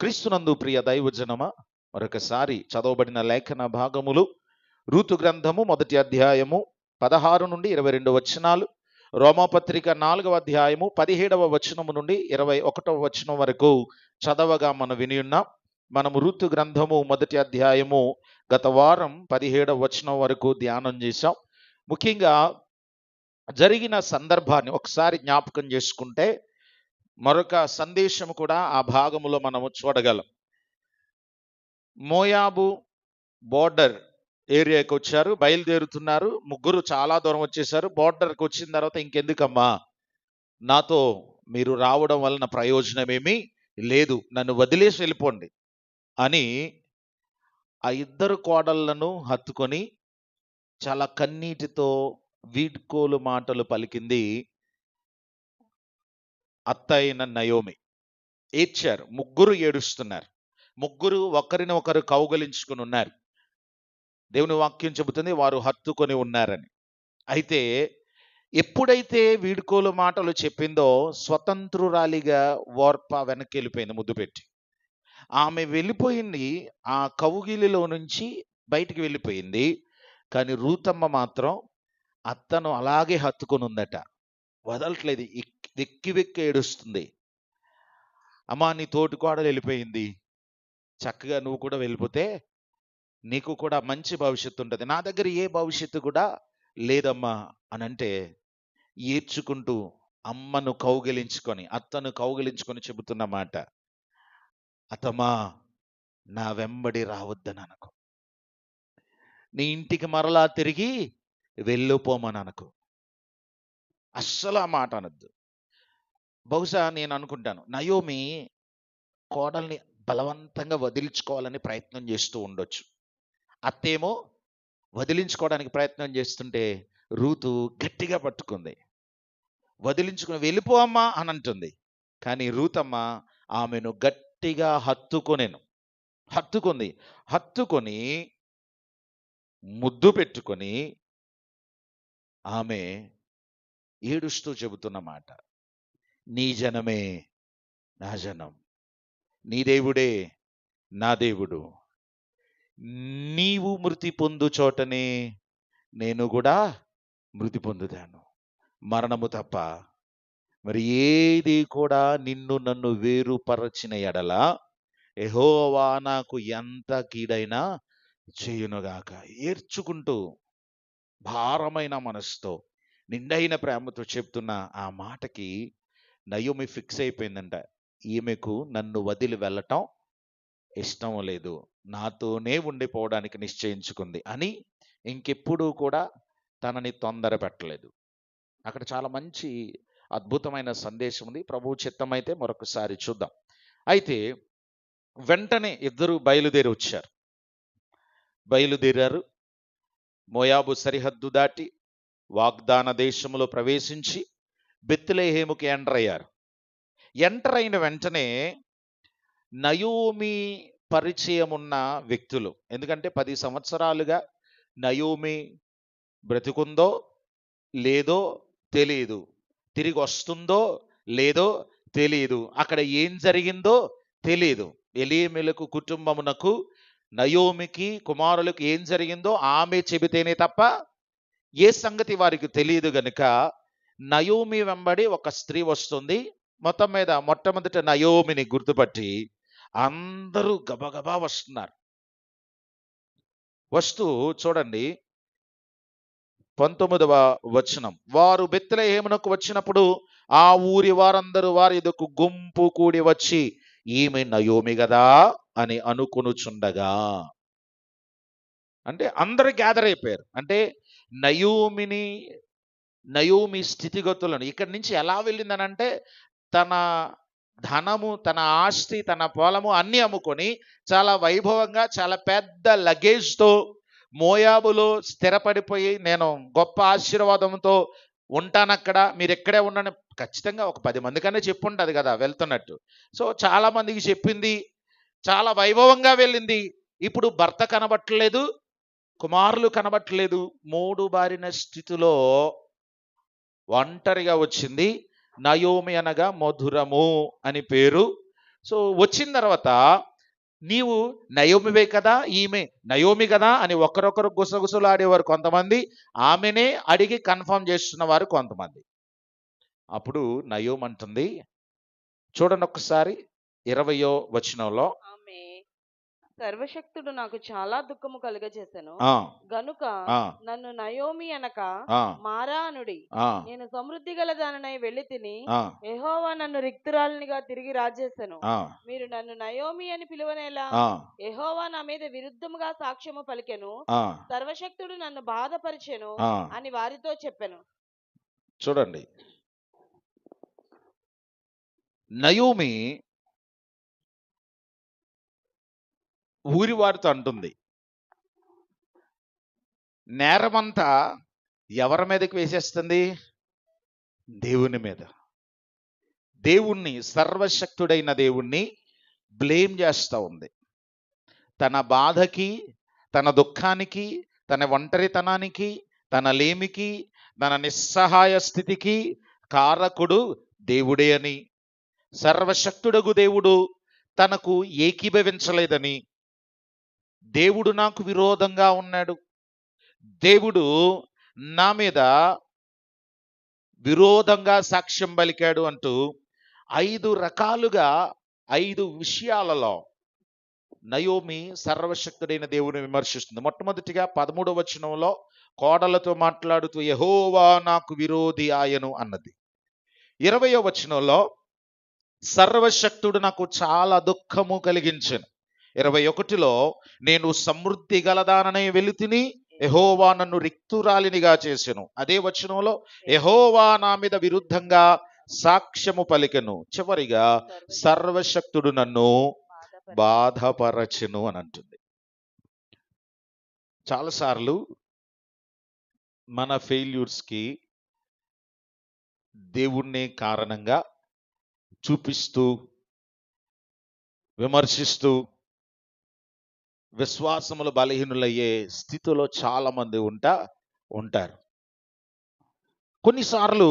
క్రీస్తునందు ప్రియ దైవజనమా, మరొకసారి చదవబడిన లేఖన భాగములు రూతు గ్రంథము 1వ అధ్యాయము 16 నుండి 22 వచనాలు, రోమాపత్రిక 4వ అధ్యాయము 17వ వచనము నుండి 21వ వచనం వరకు చదవగా మనం వినియున్నాం. మనము రూతు గ్రంథము 1వ అధ్యాయము గత వారం 17వ వచనం వరకు ధ్యానం చేశాం. ముఖ్యంగా జరిగిన సందర్భాన్ని ఒకసారి జ్ఞాపకం చేసుకుంటే మరొక సందేశము కూడా ఆ భాగములో మనము చూడగలం. మోయాబు బోర్డర్ ఏరియాకి వచ్చారు, బయలుదేరుతున్నారు. ముగ్గురు చాలా దూరం వచ్చేసారు. బోర్డర్కి వచ్చిన తర్వాత ఇంకెందుకమ్మా నాతో మీరు రావడం వలన ప్రయోజనమేమీ లేదు, నన్ను వదిలేసి వెళ్ళిపోండి అని ఆ ఇద్దరు కోడళ్లను హత్తుకొని చాలా కన్నీటితో వీడ్కోలు మాటలు పలికింది అత్త అయిన నయోమి. ఏడ్చారు, ముగ్గురు ఏడుస్తున్నారు, ముగ్గురు ఒకరిని ఒకరు కౌగలించుకుని ఉన్నారు. దేవుని వాక్యం చెబుతుంది వారు హత్తుకొని ఉన్నారని. అయితే ఎప్పుడైతే వీడ్కోలు మాటలు చెప్పిందో స్వతంత్రురాలిగా ఓర్ప వెనక్కి వెళ్ళిపోయింది, ముద్దు పెట్టి. ఆమె వెళ్ళిపోయింది, ఆ కౌగిలిలో నుంచి బయటికి వెళ్ళిపోయింది. కానీ రూతమ్మ మాత్రం అత్తను అలాగే హత్తుకొని ఉందట, వదలట్లేదు, వెక్కి వెక్కి ఏడుస్తుంది. అమ్మా, నీ తోటి కోడలు వెళ్ళిపోయింది, చక్కగా నువ్వు కూడా వెళ్ళిపోతే నీకు కూడా మంచి భవిష్యత్తు ఉంటుంది, నా దగ్గర ఏ భవిష్యత్తు కూడా లేదమ్మా అని అంటే ఏడ్చుకుంటూ అమ్మను కౌగిలించుకొని అత్తను కౌగిలించుకొని చెబుతున్న మాట, అత్తమ్మా నా వెంబడి రావద్దని అనకు, నీ ఇంటికి మరలా తిరిగి వెళ్ళిపోమని అనకు, అస్సలు ఆ మాట అనొద్దు. బహుశా నేను అనుకుంటాను నయోమి కోడల్ని బలవంతంగా వదిలించుకోవాలని ప్రయత్నం చేస్తూ ఉండొచ్చు. అత్తేమో వదిలించుకోవడానికి ప్రయత్నం చేస్తుంటే రూతు గట్టిగా పట్టుకుంది, వదిలించుకుని వెళ్ళిపో అమ్మా అని అంటుంది. కానీ రూతమ్మ ఆమెను గట్టిగా హత్తుకొని ముద్దు పెట్టుకొని ఆమె ఏడుస్తూ చెబుతున్న మాట, నీ జనమే నా జనం, నీ దేవుడే నా దేవుడు, నీవు మృతి పొందు చోటనే నేను కూడా మృతి పొందుతాను, మరణము తప్ప మరి ఏది కూడా నిన్ను నన్ను వేరుపరచిన ఎడల యెహోవా నాకు ఎంత కీడైనా చేయునుగాక. ఏడ్చుకుంటూ భారమైన మనసుతో నిండైన ప్రేమతో చెప్తున్న ఆ మాటకి నయోమి ఫిక్స్ అయిపోయిందంట, ఈమెకు నన్ను వదిలి వెళ్ళటం ఇష్టం లేదు, నాతోనే ఉండిపోవడానికి నిశ్చయించుకుంది అని ఇంకెప్పుడు కూడా తనని తొందర పెట్టలేదు. అక్కడ చాలా మంచి అద్భుతమైన సందేశం ఉంది. ప్రభు చిత్తమైతే మరొకసారి చూద్దాం. అయితే వెంటనే ఇద్దరు బయలుదేరారు. మోయాబు సరిహద్దు దాటి వాగ్దాన దేశంలో ప్రవేశించి బెత్లెహేముకి ఎంటర్ అయిన వెంటనే నయోమి పరిచయం ఉన్న వ్యక్తులు, ఎందుకంటే 10 సంవత్సరాలుగా నయోమి బ్రతుకుందో లేదో తెలియదు, తిరిగి వస్తుందో లేదో తెలియదు, అక్కడ ఏం జరిగిందో తెలియదు. ఎలీమెలకు కుటుంబమునకు నయోమికి కుమారులకు ఏం జరిగిందో ఆమె చెబితేనే తప్ప ఏ సంగతి వారికి తెలియదు. గనుక నయోమి వెంబడి ఒక స్త్రీ వస్తుంది. మొత్తం మీద మొట్టమొదట నయోమిని గుర్తుపట్టి అందరూ గబగబా వస్తూ చూడండి 19వ వచనం, వారు బెత్లెహేమునకు వచ్చినప్పుడు ఆ ఊరి వారందరూ వారి ఎదుకు గుంపు కూడి వచ్చి ఈమె నయోమి గదా అని అనుకొనుచుండగా, అంటే అందరూ గ్యాదర్ అయిపోయారు. అంటే నయోమి స్థితిగతులను ఇక్కడి నుంచి ఎలా వెళ్ళిందనంటే తన ధనము, తన ఆస్తి, తన పొలము అన్ని అమ్ముకొని చాలా వైభవంగా చాలా పెద్ద లగేజ్తో మోయాబులో స్థిరపడిపోయి నేను గొప్ప ఆశీర్వాదంతో ఉంటానక్కడ, మీరు ఎక్కడే ఉండండి, ఖచ్చితంగా ఒక 10 మందికన్నా చెప్పుంటుంది కదా వెళ్తున్నట్టు. సో చాలా మందికి చెప్పింది, చాలా వైభవంగా వెళ్ళింది. ఇప్పుడు భర్త కనబట్టలేదు, కుమారులు కనబట్టలేదు, 3 బారిన స్థితిలో ఒంటరిగా వచ్చింది. నయోమి అనగా మధురము అని పేరు, సో వచ్చిన తర్వాత నీవు నయోమివే కదా, ఈమె నయోమి కదా అని ఒకరొకరు గుసగుసలు ఆడేవారు కొంతమంది, ఆమెనే అడిగి కన్ఫర్మ్ చేస్తున్న వారు కొంతమంది. అప్పుడు నయోమి అంటుంది, చూడండి ఒక్కసారి 20వ వచనంలో, ఆమె సర్వశక్తుడు నాకు చాలా దుఃఖము కలుగజేసెను ఆ గనుక ఆ నన్ను నయోమి అనక ఆ మారా అనుడి. ఆ నేను సమృద్ధి గల దానినై వెళ్ళి తిని ఆ యెహోవా నన్ను రిక్తురాలినిగా తిరిగి రాజేసెను. ఆ మీరు నన్ను నయోమి అని పిలువనేలా? ఆ యెహోవా నా మీద విరుద్ధముగా సాక్ష్యము పలికెను, ఆ సర్వశక్తుడు నన్ను బాధపరిచెను ఆ అని వారితో చెప్పెను. చూడండి, నయోమి ఊరి వారితో అంటుంది, నేరమంతా ఎవరి మీదకి వేసేస్తుంది? దేవుని మీద. దేవుణ్ణి, సర్వశక్తుడైన దేవుణ్ణి బ్లేమ్ చేస్తూ ఉంది. తన బాధకి, తన దుఃఖానికి, తన ఒంటరితనానికి, తన లేమికి, తన నిస్సహాయ స్థితికి కారకుడు దేవుడే అని, సర్వశక్తుడగు దేవుడు తనకు ఏకీభవించలేదని, దేవుడు నాకు విరోధంగా ఉన్నాడు, దేవుడు నా మీద విరోధంగా సాక్ష్యం పలికాడు అంటూ 5 రకాలుగా 5 విషయాలలో నయోమి సర్వశక్తుడైన దేవుని విమర్శిస్తుంది. మొట్టమొదటిగా 13వ వచనంలో కోడలతో మాట్లాడుతూ యెహోవా నాకు విరోధి ఆయను అన్నది. 20వ వచనంలో సర్వశక్తుడు నాకు చాలా దుఃఖము కలిగించెను. 21లో నేను సమృద్ధి గలదాననే వెలితిని, యెహోవా నన్ను రిక్తురాలినిగా చేసెను. అదే వచనంలో యెహోవా నా మీద విరుద్ధంగా సాక్ష్యము పలికెను. చివరిగా సర్వశక్తుడు నన్ను బాధపరచెను అని అంటుంది. చాలాసార్లు మన ఫెయిల్యూర్స్కి దేవుణ్ణి కారణంగా చూపిస్తూ, విమర్శిస్తూ, విశ్వాసములు బలహీనులయ్యే స్థితిలో చాలా మంది ఉంటారు. కొన్నిసార్లు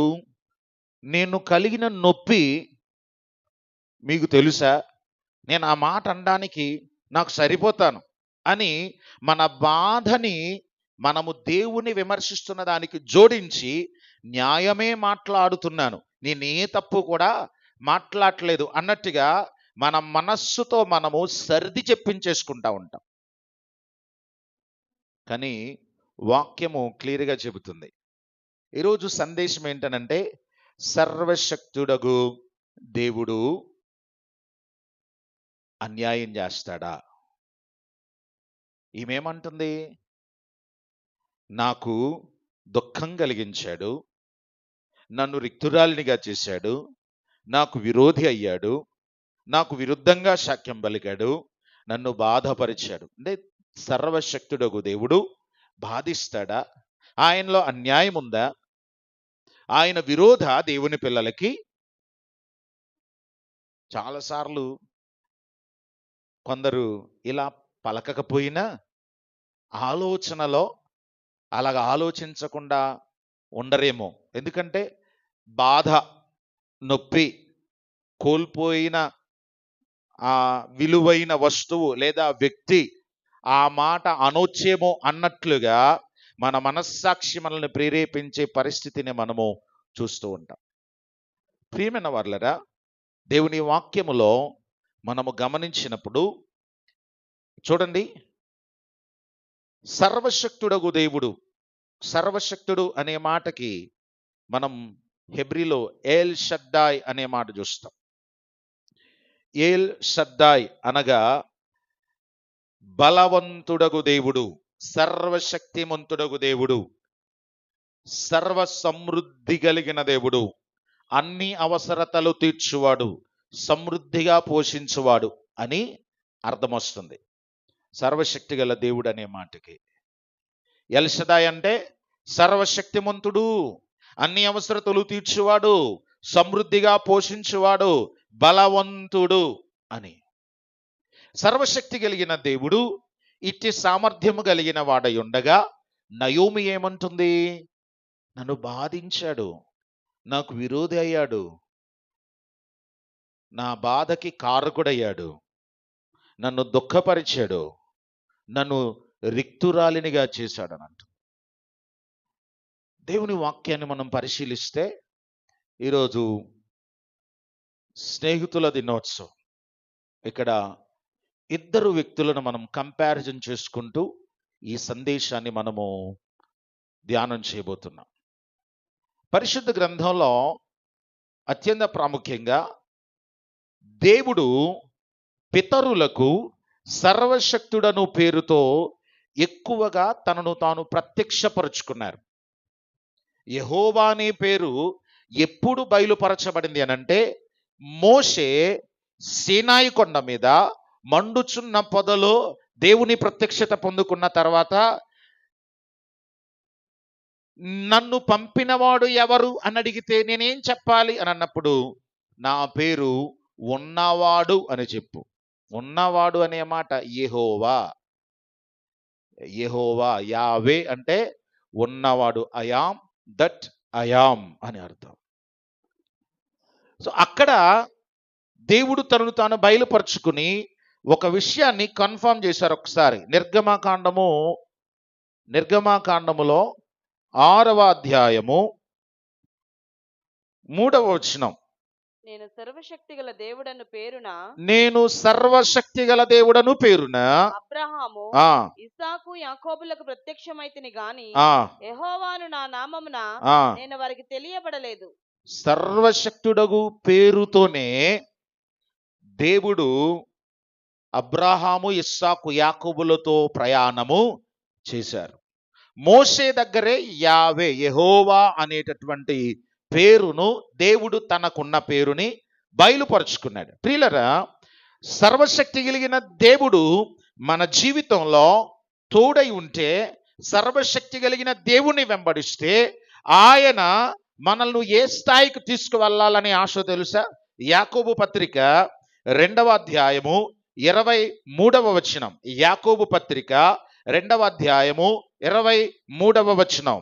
నేను కలిగిన నొప్పి మీకు తెలుసా, నేను ఆ మాట అనడానికి నాకు సరిపోతాను అని మన బాధని మనము దేవుని విమర్శిస్తున్న దానికి జోడించి న్యాయమే మాట్లాడుతున్నాను, నేనే తప్పు కూడా మాట్లాడలేదు అన్నట్టుగా మన మనస్సుతో మనము సర్ది చెప్పించేసుకుంటా ఉంటాం. కానీ వాక్యము క్లియర్గా చెబుతుంది. ఈరోజు సందేశం ఏంటనంటే, సర్వశక్తుడగు దేవుడు అన్యాయం చేస్తాడా? ఈమెమంటుంది, నాకు దుఃఖం కలిగించాడు, నన్ను రిక్తురాలినిగా చేశాడు, నాకు విరోధి అయ్యాడు, నాకు విరుద్ధంగా సాక్ష్యం పలికాడు, నన్ను బాధపరిచాడు. అంటే సర్వశక్తుడగు దేవుడు బాధిస్తాడా? ఆయనలో అన్యాయం ఉందా? ఆయన విరోధ దేవుని పిల్లలకి? చాలాసార్లు కొందరు ఇలా పలకకపోయినా ఆలోచనలో అలాగ ఆలోచించకుండా ఉండరేమో. ఎందుకంటే బాధ, నొప్పి, కోల్పోయిన ఆ విలువైన వస్తువు లేదా వ్యక్తి ఆ మాట అనొచ్చేమో అన్నట్లుగా మన మనస్సాక్షి మనల్ని ప్రేరేపించే పరిస్థితిని మనము చూస్తూ ఉంటాం. ప్రియమైన వారలారా, దేవుని వాక్యములో మనము గమనించినప్పుడు చూడండి, సర్వశక్తుడగు దేవుడు, సర్వశక్తుడు అనే మాటకి మనం హెబ్రీలో ఏల్ షద్దాయ్ అనే మాట చూస్తాం. ఏల్ షద్దాయ్ అనగా బలవంతుడగు దేవుడు, సర్వశక్తిమంతుడగు దేవుడు, సర్వ సమృద్ధి కలిగిన దేవుడు, అన్ని అవసరతలు తీర్చువాడు, సమృద్ధిగా పోషించువాడు అని అర్థం వస్తుంది సర్వశక్తి గల దేవుడు అనే మాటకి. ఎల్ షదాయ్ అంటే సర్వశక్తిమంతుడు, అన్ని అవసరతలు తీర్చువాడు, సమృద్ధిగా పోషించువాడు, బలవంతుడు అని. సర్వశక్తి కలిగిన దేవుడు ఇట్టి సామర్థ్యము కలిగిన వాడై ఉండగా నయోమి ఏమంటుంది? నన్ను బాధించాడు, నాకు విరోధి అయ్యాడు, నా బాధకి కారకుడయ్యాడు, నన్ను దుఃఖపరిచాడు, నన్ను రిక్తురాలినిగా చేశాడని అంట. దేవుని వాక్యాన్ని మనం పరిశీలిస్తే ఈరోజు స్నేహితుల దినోత్సవం. ఇక్కడ ఇద్దరు వ్యక్తులను మనం కంపారిజన్ చేసుకుంటూ ఈ సందేశాన్ని మనము ధ్యానం చేయబోతున్నాం. పరిశుద్ధ గ్రంథంలో అత్యంత ప్రాముఖ్యంగా దేవుడు పితరులకు సర్వశక్తుడను పేరుతో ఎక్కువగా తనను తాను ప్రత్యక్షపరుచుకున్నారు. యెహోవా అనే పేరు ఎప్పుడు బయలుపరచబడింది అనంటే, మోషే సీనాయి కొండ మీద మండుచున్న పొదలో దేవుని ప్రత్యక్షత పొందుకున్న తర్వాత, నన్ను పంపినవాడు ఎవరు అని అడిగితే నేనేం చెప్పాలి అని అన్నప్పుడు, నా పేరు ఉన్నవాడు అని చెప్పు. ఉన్నవాడు అనే మాట యెహోవా. యెహోవా యావే అంటే ఉన్నవాడు, అయాం దట్ అయాం అని అర్థం. సో అక్కడ దేవుడు తనను తాను బయలుపరుచుకుని ఒక విషయాన్ని కన్ఫర్మ్ చేశారు. ఒకసారి నిర్గమాకాండములో 6వ అధ్యాయము 3వ వచనం. నేను సర్వశక్తి గల దేవుడను పేరున నేను సర్వశక్తి గల దేవుడను పేరున అబ్రహాము ఆ ఇస్సాకు యాకోబులకు ప్రత్యక్షమైతిని గాని ఆ యెహోవాను నా నామమున ఆ నేను వారికి తెలియబడలేదు. సర్వశక్తుడగు పేరుతోనే దేవుడు అబ్రాహాము, ఇస్సాకు, యాకోబులతో ప్రయాణము చేశారు. మోషే దగ్గరే యావే, యెహోవా అనేటటువంటి పేరును దేవుడు తనకున్న పేరుని బయలుపరుచుకున్నాడు. ప్రియులరా, సర్వశక్తి కలిగిన దేవుడు మన జీవితంలో తోడై ఉంటే, సర్వశక్తి కలిగిన దేవుని వెంబడిస్తే ఆయన మనల్ని ఏ స్థాయికి తీసుకువెళ్ళాలని ఆశ తెలుసా? యాకోబు పత్రిక 2వ అధ్యాయము 23వ వచనం. యాకోబు పత్రిక 2వ అధ్యాయము 23వ వచనం.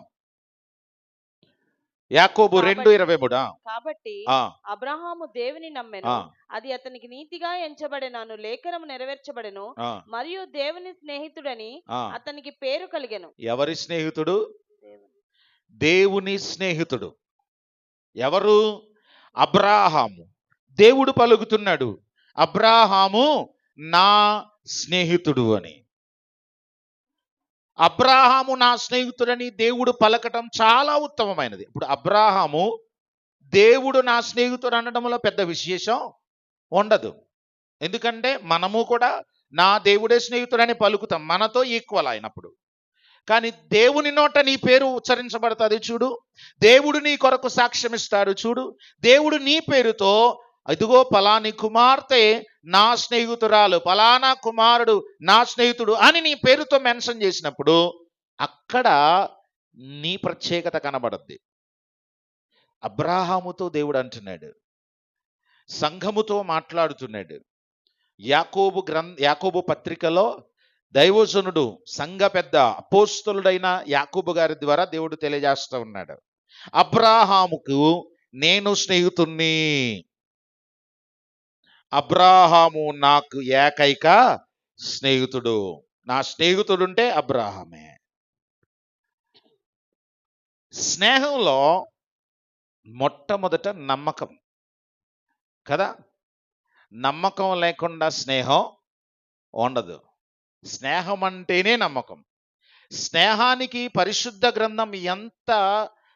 యాకోబు 2:23. కాబట్టి ఆ అబ్రహాము దేవుని నమ్మెను, ఆ అది అతనికి నీతిగా ఎంచబడెను, లేఖనము నెరవేర్చబడెను, ఆ మరియు దేవుని స్నేహితుడని ఆ అతనికి పేరు కలిగెను. ఎవరి స్నేహితుడు? దేవుని స్నేహితుడు. ఎవరు? అబ్రాహాము. దేవుడు పలుకుతున్నాడు, అబ్రాహాము నా స్నేహితుడు అని. అబ్రాహాము నా స్నేహితుడని దేవుడు పలకటం చాలా ఉత్తమమైనది. ఇప్పుడు అబ్రాహాము దేవుడు నా స్నేహితుడు అనడంలో పెద్ద విశేషం ఉండదు. ఎందుకంటే మనము కూడా నా దేవుడే స్నేహితుడని పలుకుతాం, మనతో ఈక్వల్ అయినప్పుడు. కానీ దేవుని నోట నీ పేరు ఉచ్చరించబడుతుంది చూడు, దేవుడు నీ కొరకు సాక్ష్యం ఇస్తాడు చూడు, దేవుడు నీ పేరుతో ఇదిగో పలాని కుమార్తె నా స్నేహితురాలు, పలానా కుమారుడు నా స్నేహితుడు అని నీ పేరుతో మెన్షన్ చేసినప్పుడు అక్కడ నీ ప్రత్యేకత కనబడుద్ది. అబ్రాహాముతో దేవుడు అంటున్నాడు, సంఘముతో మాట్లాడుతున్నాడు. యాకోబు పత్రికలో దైవజనుడు, సంఘ పెద్ద, అపోస్తలుడైన యాకోబు గారి ద్వారా దేవుడు తెలియజేస్తూ ఉన్నాడు, అబ్రాహాముకు నేను స్నేహితుణ్ణి, అబ్రాహాము నాకు ఏకైక స్నేహితుడు. నా స్నేహితుడుంటే అబ్రాహామే. స్నేహంలో మొట్టమొదట నమ్మకం కదా. నమ్మకం లేకుండా స్నేహం ఉండదు. స్నేహం అంటేనే నమ్మకం. స్నేహానికి పరిశుద్ధ గ్రంథం ఎంత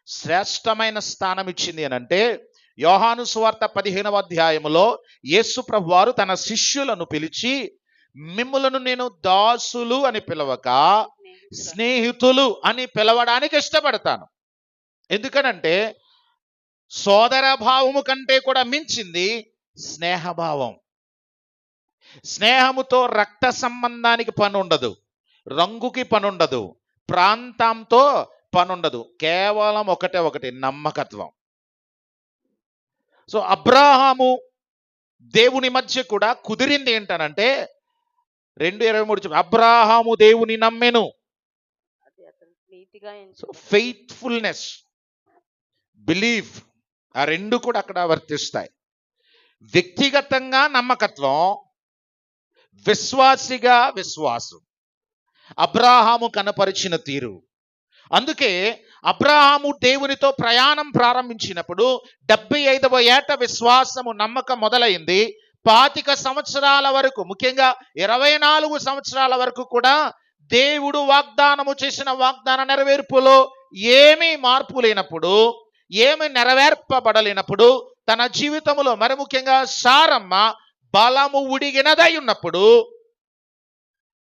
శ్రేష్టమైన స్థానం ఇచ్చింది అని అంటే, యోహాను సువార్త 15వ అధ్యాయములో యేసు ప్రభువారు తన శిష్యులను పిలిచి, మిమ్ములను నేను దాసులు అని పిలవక స్నేహితులు అని పిలవడానికి ఇష్టపడతాను. ఎందుకనంటే సోదర భావము కంటే కూడా మించింది స్నేహభావం. స్నేహముతో రక్త సంబంధానికి పని ఉండదు, రంగుకి పని ఉండదు, ప్రాంతంతో పని ఉండదు, కేవలం ఒకటే నమ్మకత్వం. సో అబ్రాహాము దేవుని మధ్య కూడా కుదిరింది ఏంటనంటే 2:23 అబ్రాహాము దేవుని నమ్మెను. అది అతనికి నీతిగా ఫెయిత్ఫుల్నెస్, బిలీఫ్, ఆ రెండు కూడా అక్కడ వర్తిస్తాయి. వ్యక్తిగతంగా నమ్మకత్వం, విశ్వాసిగా విశ్వాసం. అబ్రాహాము కనపరిచిన తీరు. అందుకే అబ్రాహాము దేవునితో ప్రయాణం ప్రారంభించినప్పుడు 75వ ఏట విశ్వాసము నమ్మకం మొదలైంది. 25 సంవత్సరాల వరకు, ముఖ్యంగా 24 సంవత్సరాల వరకు కూడా దేవుడు వాగ్దానము చేసిన వాగ్దాన నెరవేర్పులో ఏమీ మార్పు లేనప్పుడు, ఏమి నెరవేర్పబడలేనప్పుడు, తన జీవితంలో మరి ముఖ్యంగా సారమ్మ బలము ఉడిగినదై ఉన్నప్పుడు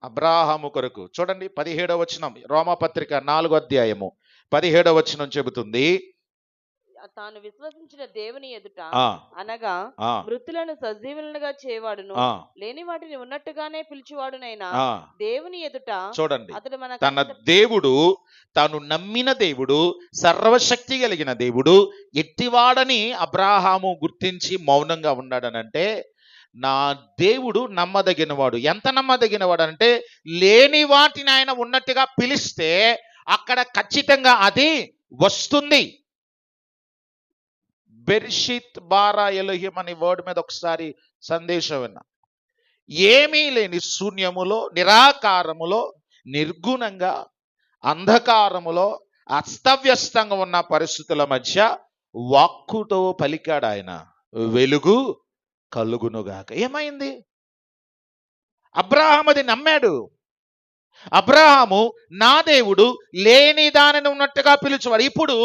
అబ్రాహాము కొరకు చూడండి 17వ వచనం, రోమాపత్రిక 4వ అధ్యాయము 17వ వచనం చెబుతుంది. తాను విశ్వసించిన దేవుని ఎదుట ఆ అనగా ఆ మృతులను సజీవులుగా చేయవాడును, ఆ లేని వాటిని ఉన్నట్టుగానే పిలిచివాడునైనా ఆ దేవుని ఎదుట చూడండి, అతడు మన తన దేవుడు, తాను నమ్మిన దేవుడు, సర్వశక్తి కలిగిన దేవుడు ఎట్టివాడని అబ్రాహాము గుర్తించి మౌనంగా ఉన్నాడనంటే, నా దేవుడు నమ్మదగినవాడు. ఎంత నమ్మదగినవాడు అంటే, లేని వాటిని ఆయన ఉన్నట్టుగా పిలిస్తే అక్కడ ఖచ్చితంగా అది వస్తుంది. బెర్షిత్ బారా ఎలోహిం అనే వర్డ్ మీద ఒకసారి సందేశం విన్నా. ఏమీ లేని శూన్యములో, నిరాకారములో, నిర్గుణంగా, అంధకారములో, అస్తవ్యస్తంగా ఉన్న పరిస్థితుల మధ్య వాక్కుతో పలికాడు ఆయన, వెలుగు కలుగునుగాక. ఏమైంది? అబ్రాహాము అది నమ్మాడు. అబ్రాహాము నా దేవుడు లేని దానిని ఉన్నట్టుగా పిలుచువాడు. ఇప్పుడు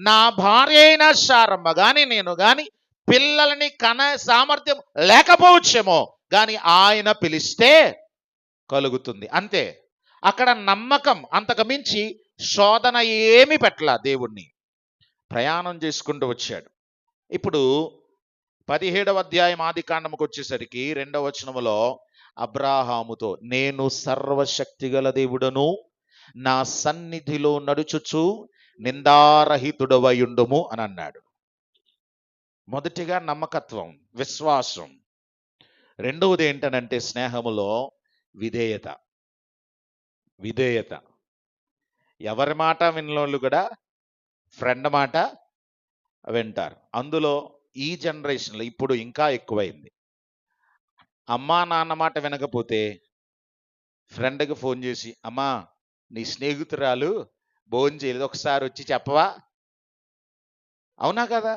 నా భార్య అయిన శారమ్మ గాని నేను గాని పిల్లలని కన సామర్థ్యం లేకపోవచ్చేమో, కానీ ఆయన పిలిస్తే కలుగుతుంది. అంతే. అక్కడ నమ్మకం, అంతకు మించి శోధన ఏమి పెట్టలా. దేవుణ్ణి ప్రయాణం చేసుకుంటూ వచ్చాడు. ఇప్పుడు 17వ అధ్యాయం ఆది కాండముకు వచ్చేసరికి 2వ వచనములో అబ్రాహాముతో, నేను సర్వశక్తి గల దేవుడను, నా సన్నిధిలో నడుచుచు నిందారహితుడవయుండుము అని అన్నాడు. మొదటిగా నమ్మకత్వం, విశ్వాసం. రెండవది ఏంటనంటే స్నేహములో విధేయత. విధేయత. ఎవరి మాట విన్నోళ్ళు కూడా ఫ్రెండ్ మాట వింటారు. అందులో ఈ జనరేషన్లో ఇప్పుడు ఇంకా ఎక్కువైంది. అమ్మా నాన్న మాట వినకపోతే ఫ్రెండ్కి ఫోన్ చేసి, అమ్మా నీ స్నేహితురాలు భోజనం చేయలేదు, ఒకసారి వచ్చి చెప్పవా? అవునా కదా?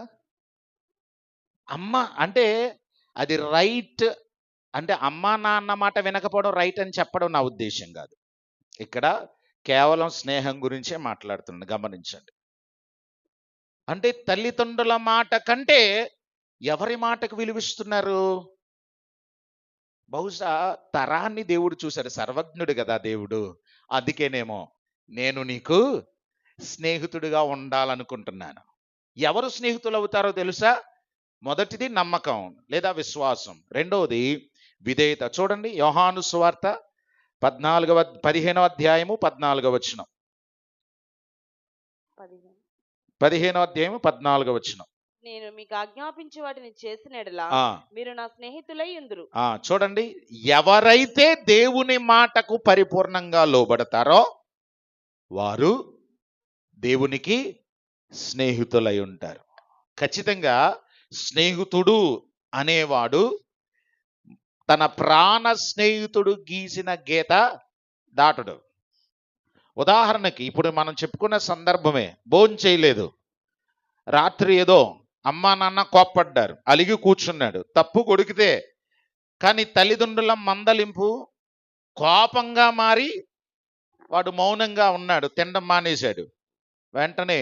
అమ్మ అంటే అది రైట్ అంటే అమ్మా నాన్న మాట వినకపోవడం రైట్ అని చెప్పడం నా ఉద్దేశం కాదు. ఇక్కడ కేవలం స్నేహం గురించే మాట్లాడుతున్నాను, గమనించండి. అంటే తల్లిదండ్రుల మాట కంటే ఎవరి మాటకు విలువిస్తున్నారు? బహుశా తరాన్ని దేవుడు చూశాడు, సర్వజ్ఞుడు కదా దేవుడు. అందుకేనేమో నేను నీకు స్నేహితుడిగా ఉండాలనుకుంటున్నాను. ఎవరు స్నేహితులు అవుతారో తెలుసా? మొదటిది నమ్మకం లేదా విశ్వాసం, రెండవది విధేయత. చూడండి యోహాను సువార్త 15వ అధ్యాయము 14వ వచనం. 15వ అధ్యాయము 14వ వచనం. నేను మీకు ఆజ్ఞాపించి వాటిని చేసిన ఎడల మీరు నా స్నేహితులై ఉందురు. చూడండి, ఎవరైతే దేవుని మాటకు పరిపూర్ణంగా లోబడతారో వారు దేవునికి స్నేహితులై ఉంటారు. ఖచ్చితంగా స్నేహితుడు అనేవాడు తన ప్రాణ స్నేహితుడు గీసిన గీత దాటుడు. ఉదాహరణకి ఇప్పుడు మనం చెప్పుకున్న సందర్భమే, భోజనం చేయలేదు, రాత్రి ఏదో అమ్మా నాన్న కోప్పడ్డారు, అలిగి కూర్చున్నాడు, తప్పు కొడుకుతే, కానీ తల్లిదండ్రుల మందలింపు కోపంగా మారి వాడు మౌనంగా ఉన్నాడు, తినడం మానేశాడు. వెంటనే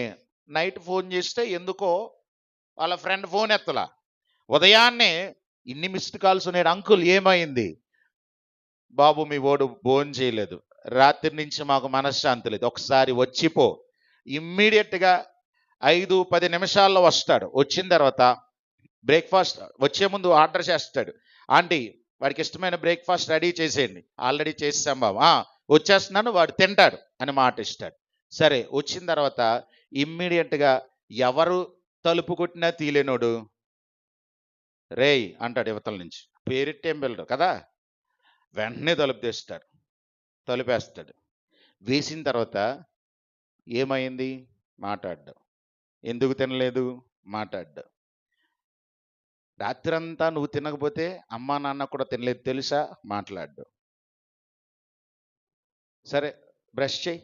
నైట్ ఫోన్ చేస్తే ఎందుకో వాళ్ళ ఫ్రెండ్ ఫోన్ ఎత్తలా. ఉదయాన్నే ఇన్ని మిస్డ్ కాల్స్ ఉన్నాడు, అంకుల్ ఏమైంది? బాబు మీ ఓడు భోజనం చేయలేదు, రాత్రి నుంచి మాకు మనశ్శాంతి లేదు, ఒకసారి వచ్చిపో. ఇమ్మీడియట్గా 5-10 నిమిషాల్లో వస్తాడు. వచ్చిన తర్వాత బ్రేక్ఫాస్ట్ వచ్చే ముందు ఆర్డర్ చేస్తాడు, ఆంటీ వాడికి ఇష్టమైన బ్రేక్ఫాస్ట్ రెడీ చేసేయండి. ఆల్రెడీ చేసాం బాబు, వచ్చేస్తున్నాను, వాడు తింటాడు అని మాట ఇస్తాడు. సరే వచ్చిన తర్వాత ఇమ్మీడియట్గా ఎవరు తలుపు కొట్టినా తీలేనోడు రేయ్ అంటాడు యువతల నుంచి, పేరెట్టేం పిల్లడు కదా, వెంటనే తలుపు తెస్తాడు, తలుపేస్తాడు. వేసిన తర్వాత ఏమైంది? మాట్లాడ్డావు. ఎందుకు తినలేదు? మాట్లాడ్డావు. రాత్రంతా నువ్వు తినకపోతే అమ్మా నాన్న కూడా తినలేదు తెలుసా, మాట్లాడు. సరే బ్రష్ చేయి,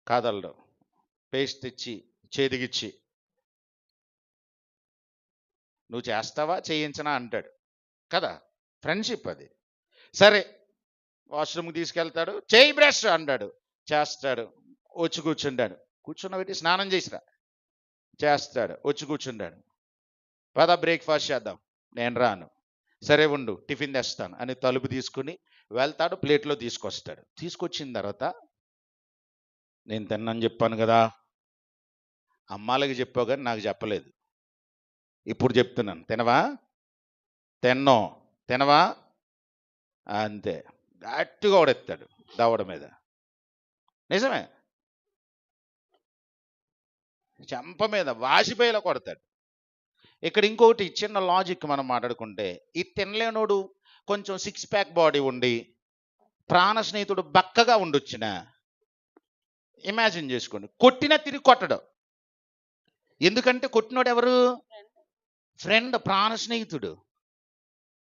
కాదలడు. పేస్ట్ తెచ్చి చేదిగిచ్చి నువ్వు చేస్తావా చేయించనా అంటాడు కదా, ఫ్రెండ్షిప్ అది. సరే వాష్రూమ్కి తీసుకెళ్తాడు, చేయి బ్రష్ అంటాడు, చేస్తాడు, వచ్చి కూర్చుంటాడు. కూర్చున్న పెట్టి స్నానం చేసిరా, చేస్తాడు, వచ్చి కూర్చుంటాడు. పద బ్రేక్ఫాస్ట్ చేద్దాం, నేను రాను. సరే ఉండు టిఫిన్ తెస్తాను అని తలుపు తీసుకుని వెళ్తాడు, ప్లేట్లో తీసుకొస్తాడు. తీసుకొచ్చిన తర్వాత నేను తిన్నాను చెప్పాను కదా, అమ్మాలకి చెప్పావు కానీ నాకు చెప్పలేదు, ఇప్పుడు చెప్తున్నాను, తినవా, తినవా అంతే. గట్టిగా ఓడెత్తాడు దవడ మీద. నిజమే, చెంప మీద వాసిపోయేలా కొడతాడు. ఇక్కడ ఇంకొకటి చిన్న లాజిక్ మనం మాట్లాడుకుంటే, ఈ తినలేనోడు కొంచెం 6 ప్యాక్ బాడీ ఉండి ప్రాణ స్నేహితుడు బక్కగా ఉండొచ్చిన ఇమాజిన్ చేసుకోండి, కొట్టినా తిరిగి కొట్టడు. ఎందుకంటే కొట్టినోడు ఎవరు? ఫ్రెండ్, ప్రాణ స్నేహితుడు.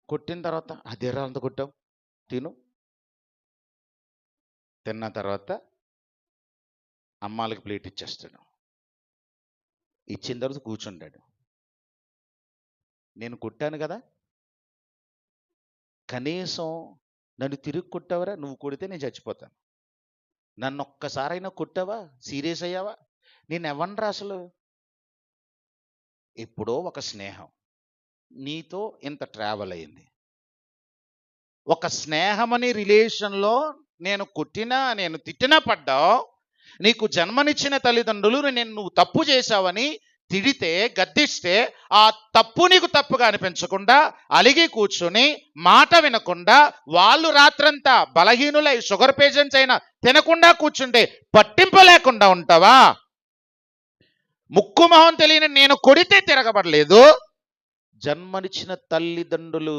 కొట్టిన తర్వాత అదే అంత కొట్టావు, తిను. తిన్న తర్వాత అమ్మాలకి ప్లేట్ ఇచ్చేస్తాడు. ఇచ్చిన తర్వాత కూర్చుంటాడు. నేను కొట్టాను కదా, కనీసం నన్ను తిరిగి కొట్టావరా, నువ్వు కొడితే నేను చచ్చిపోతాను, నన్ను ఒక్కసారైనా కొట్టావా, సీరియస్ అయ్యావా, నేను ఎవ్వనరా అసలు. ఎప్పుడో ఒక స్నేహం నీతో ఇంత ట్రావెల్ అయింది, ఒక స్నేహం అనే రిలేషన్లో నేను కొట్టినా నేను తిట్టినా పడ్డావు, నీకు జన్మనిచ్చిన తల్లిదండ్రులు నువ్వు తప్పు చేశావని తిడితే గద్దిస్తే ఆ తప్పు నీకు తప్పుగా అనిపించకుండా అలిగి కూర్చుని మాట వినకుండా, వాళ్ళు రాత్రంతా బలహీనులై షుగర్ పేషెంట్స్ అయినా తినకుండా కూర్చుంటే పట్టింపు లేకుండా ఉంటావా? ముక్కు మొహం తెలియని నేను కొడితే తిరగబడలేదు, జన్మనిచ్చిన తల్లిదండ్రులు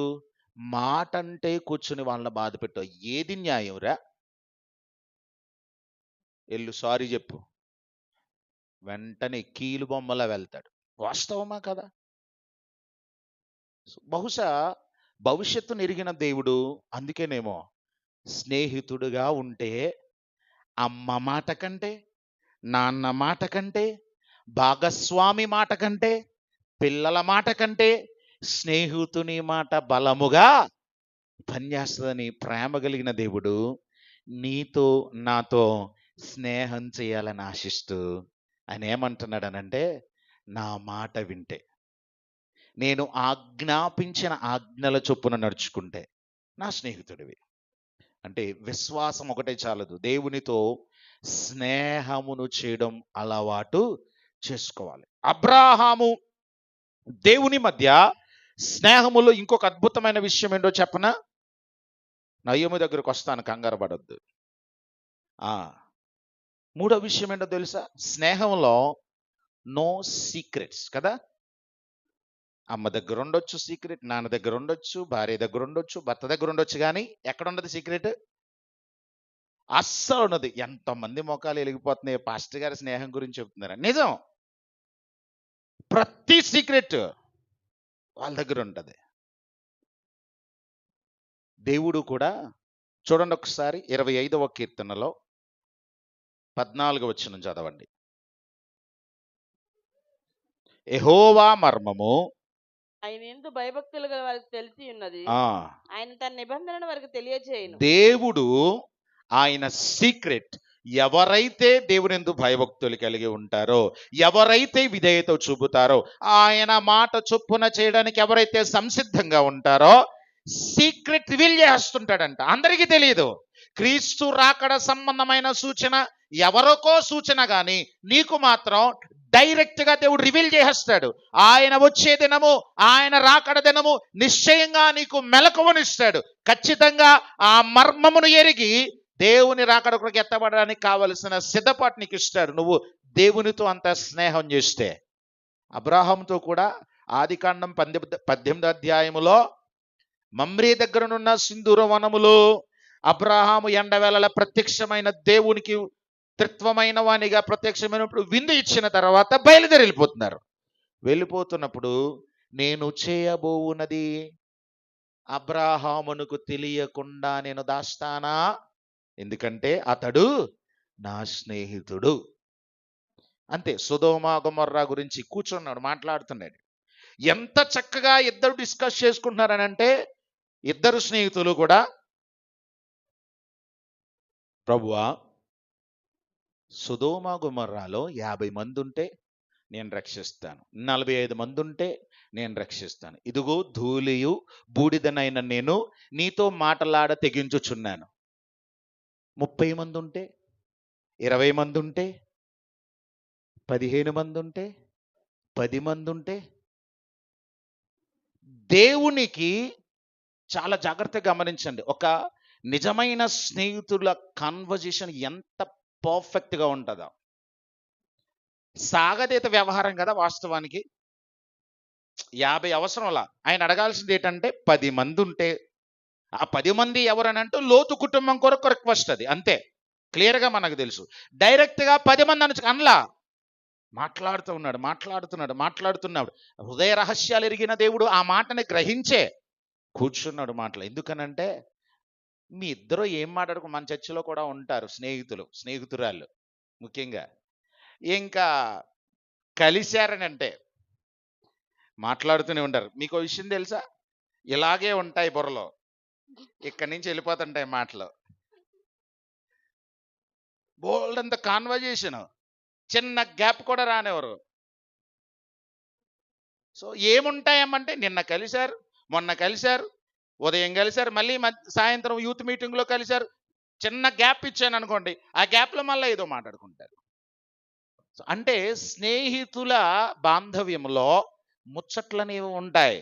మాట అంటే కూర్చుని వాళ్ళని బాధ పెట్టావు, ఏది న్యాయంరా? ఎల్లు సారీ చెప్పు, వెంటనే కీలు బొమ్మలా వెళ్తాడు. వాస్తవమా కదా? బహుశా భవిష్యత్తును ఎరిగిన దేవుడు అందుకేనేమో స్నేహితుడుగా ఉంటే అమ్మ మాట కంటే, నాన్న మాట కంటే, భాగస్వామి మాట కంటే, పిల్లల మాట కంటే స్నేహితుని మాట బలముగా పనిచేస్తుందని ప్రేమ కలిగిన దేవుడు నీతో నాతో స్నేహం చేయాలని ఆశిస్తూ ఆయన ఏమంటున్నాడనంటే, నా మాట వింటే, నేను ఆజ్ఞాపించిన ఆజ్ఞల చొప్పున నడుచుకుంటే నా స్నేహితుడివి. అంటే విశ్వాసం ఒకటే చాలదు, దేవునితో స్నేహమును చేయడం అలవాటు చేసుకోవాలి. అబ్రాహాము దేవుని మధ్య స్నేహములో ఇంకొక అద్భుతమైన విషయం ఏంటో చెప్పనా? నయ్యము దగ్గరకు వస్తాను, కంగారు పడొద్దు. మూడో విషయం ఏంటో తెలుసా? స్నేహంలో నో సీక్రెట్స్ కదా. అమ్మ దగ్గర ఉండొచ్చు సీక్రెట్, నాన్న దగ్గర ఉండొచ్చు, భార్య దగ్గర ఉండొచ్చు, భర్త దగ్గర ఉండొచ్చు, కానీ ఎక్కడ ఉండదు సీక్రెట్? అస్సలు ఉన్నది. ఎంతమంది మొఖాలు వెలిగిపోతున్నాయి పాస్టర్ గారి స్నేహం గురించి చెప్తున్నారు. నిజం, ప్రతి సీక్రెట్ వాళ్ళ దగ్గర ఉంటుంది. దేవుడు కూడా చూడండి ఒకసారి 25వ కీర్తనలో 14వ వచనం చదవండి. యెహోవా మర్మము ఆయన యందు భయభక్తులు గల వారికి తెలిసి ఉన్నది, ఆయన తన నిబంధనను వారికి తెలియజేయును. దేవుడు ఆయన సీక్రెట్ ఎవరైతే దేవుని యందు భయభక్తులు కలిగి ఉంటారో, ఎవరైతే విధేయత చూపుతారో, ఆయన మాట చొప్పున చేయడానికి ఎవరైతే సంసిద్ధంగా ఉంటారో సీక్రెట్ రివీల్ చేస్తుంటాడంట. అందరికీ తెలియదు. క్రీస్తు రాకడ సంబంధమైన సూచన ఎవరికో సూచన గాని నీకు మాత్రం డైరెక్ట్ గా దేవుడు రివీల్ చేస్తాడు. ఆయన వచ్చే దినము, ఆయన రాకడ దినము నిశ్చయంగా నీకు మెలకువనిస్తాడు. ఖచ్చితంగా ఆ మర్మమును ఎరిగి దేవుని రాకడ కొరకు ఎత్తబడడానికి కావలసిన సిద్ధపాటు నీకు ఇస్తాడు, నువ్వు దేవునితో అంత స్నేహం చేస్తే. అబ్రాహాముతో కూడా ఆదికాండం 18వ అధ్యాయములో మమ్రే దగ్గరనున్న సింధూర వనములో అబ్రాహాము ఎండవేళల ప్రత్యక్షమైన దేవునికి త్రిత్వమైన వానిగా ప్రత్యక్షమైనప్పుడు విందు ఇచ్చిన తర్వాత బయలుదేరి వెళ్ళిపోతున్నారు. వెళ్ళిపోతున్నప్పుడు నేను చేయబోవున్నది అబ్రాహామునకు తెలియకుండా నేను దాస్తానా? ఎందుకంటే అతడు నా స్నేహితుడు. అంతే. సొదొమ గొమొర్రా గురించి కూర్చున్నాడు, మాట్లాడుతున్నాడు. ఎంత చక్కగా ఇద్దరు డిస్కస్ చేసుకుంటున్నారనంటే, ఇద్దరు స్నేహితులు కూడా, ప్రభువా, సొదొమ గొమొర్రాలో 50 మంది ఉంటే నేను రక్షిస్తాను, 45 మంది ఉంటే నేను రక్షిస్తాను. ఇదిగో ధూళియు బూడిదనైన నేను నీతో మాటలాడ తెగించుచున్నాను. 30 మంది ఉంటే, 20 మంది ఉంటే, 15 మంది ఉంటే, 10 మంది ఉంటే. దేవునికి చాలా జాగ్రత్తగా గమనించండి. ఒక నిజమైన స్నేహితుల కన్వర్జేషన్ ఎంత పర్ఫెక్ట్గా ఉంటుందో. సాగదీత వ్యవహారం కదా వాస్తవానికి. 50 అవసరంలా. ఆయన అడగాల్సింది ఏంటంటే 10 మంది ఉంటే, ఆ 10 మంది ఎవరనంటే లోతు కుటుంబం కొరకు రిక్వెస్ట్ అది, అంతే. క్లియర్గా మనకు తెలుసు. డైరెక్ట్గా 10 మంది అనలా. మాట్లాడుతున్నాడు. హృదయ రహస్యాలు ఎరిగిన దేవుడు ఆ మాటని గ్రహించే కూర్చున్నాడు మాటలు. ఎందుకనంటే మీ ఇద్దరు ఏం మాట్లాడుకో, మన చర్చిలో కూడా ఉంటారు స్నేహితురాళ్ళు ముఖ్యంగా. ఇంకా కలిశారనంటే మాట్లాడుతూనే ఉంటారు. మీకు విషయం తెలుసా? ఇలాగే ఉంటాయి బుర్రలో, ఇక్కడి నుంచి వెళ్ళిపోతుంటాయి మాటలు. బోల్డ్ అంత కాన్వర్జేషన్, చిన్న గ్యాప్ కూడా రానివ్వరు. సో ఏముంటాయమ్మంటే, నిన్న కలిశారు, మొన్న కలిశారు, ఉదయం కలిశారు, మళ్ళీ సాయంత్రం యూత్ మీటింగ్లో కలిశారు. చిన్న గ్యాప్ ఇచ్చాను అనుకోండి, ఆ గ్యాప్లో మళ్ళీ ఏదో మాట్లాడుకుంటారు. అంటే స్నేహితుల బాంధవ్యంలో ముచ్చట్లనేవి ఉంటాయి.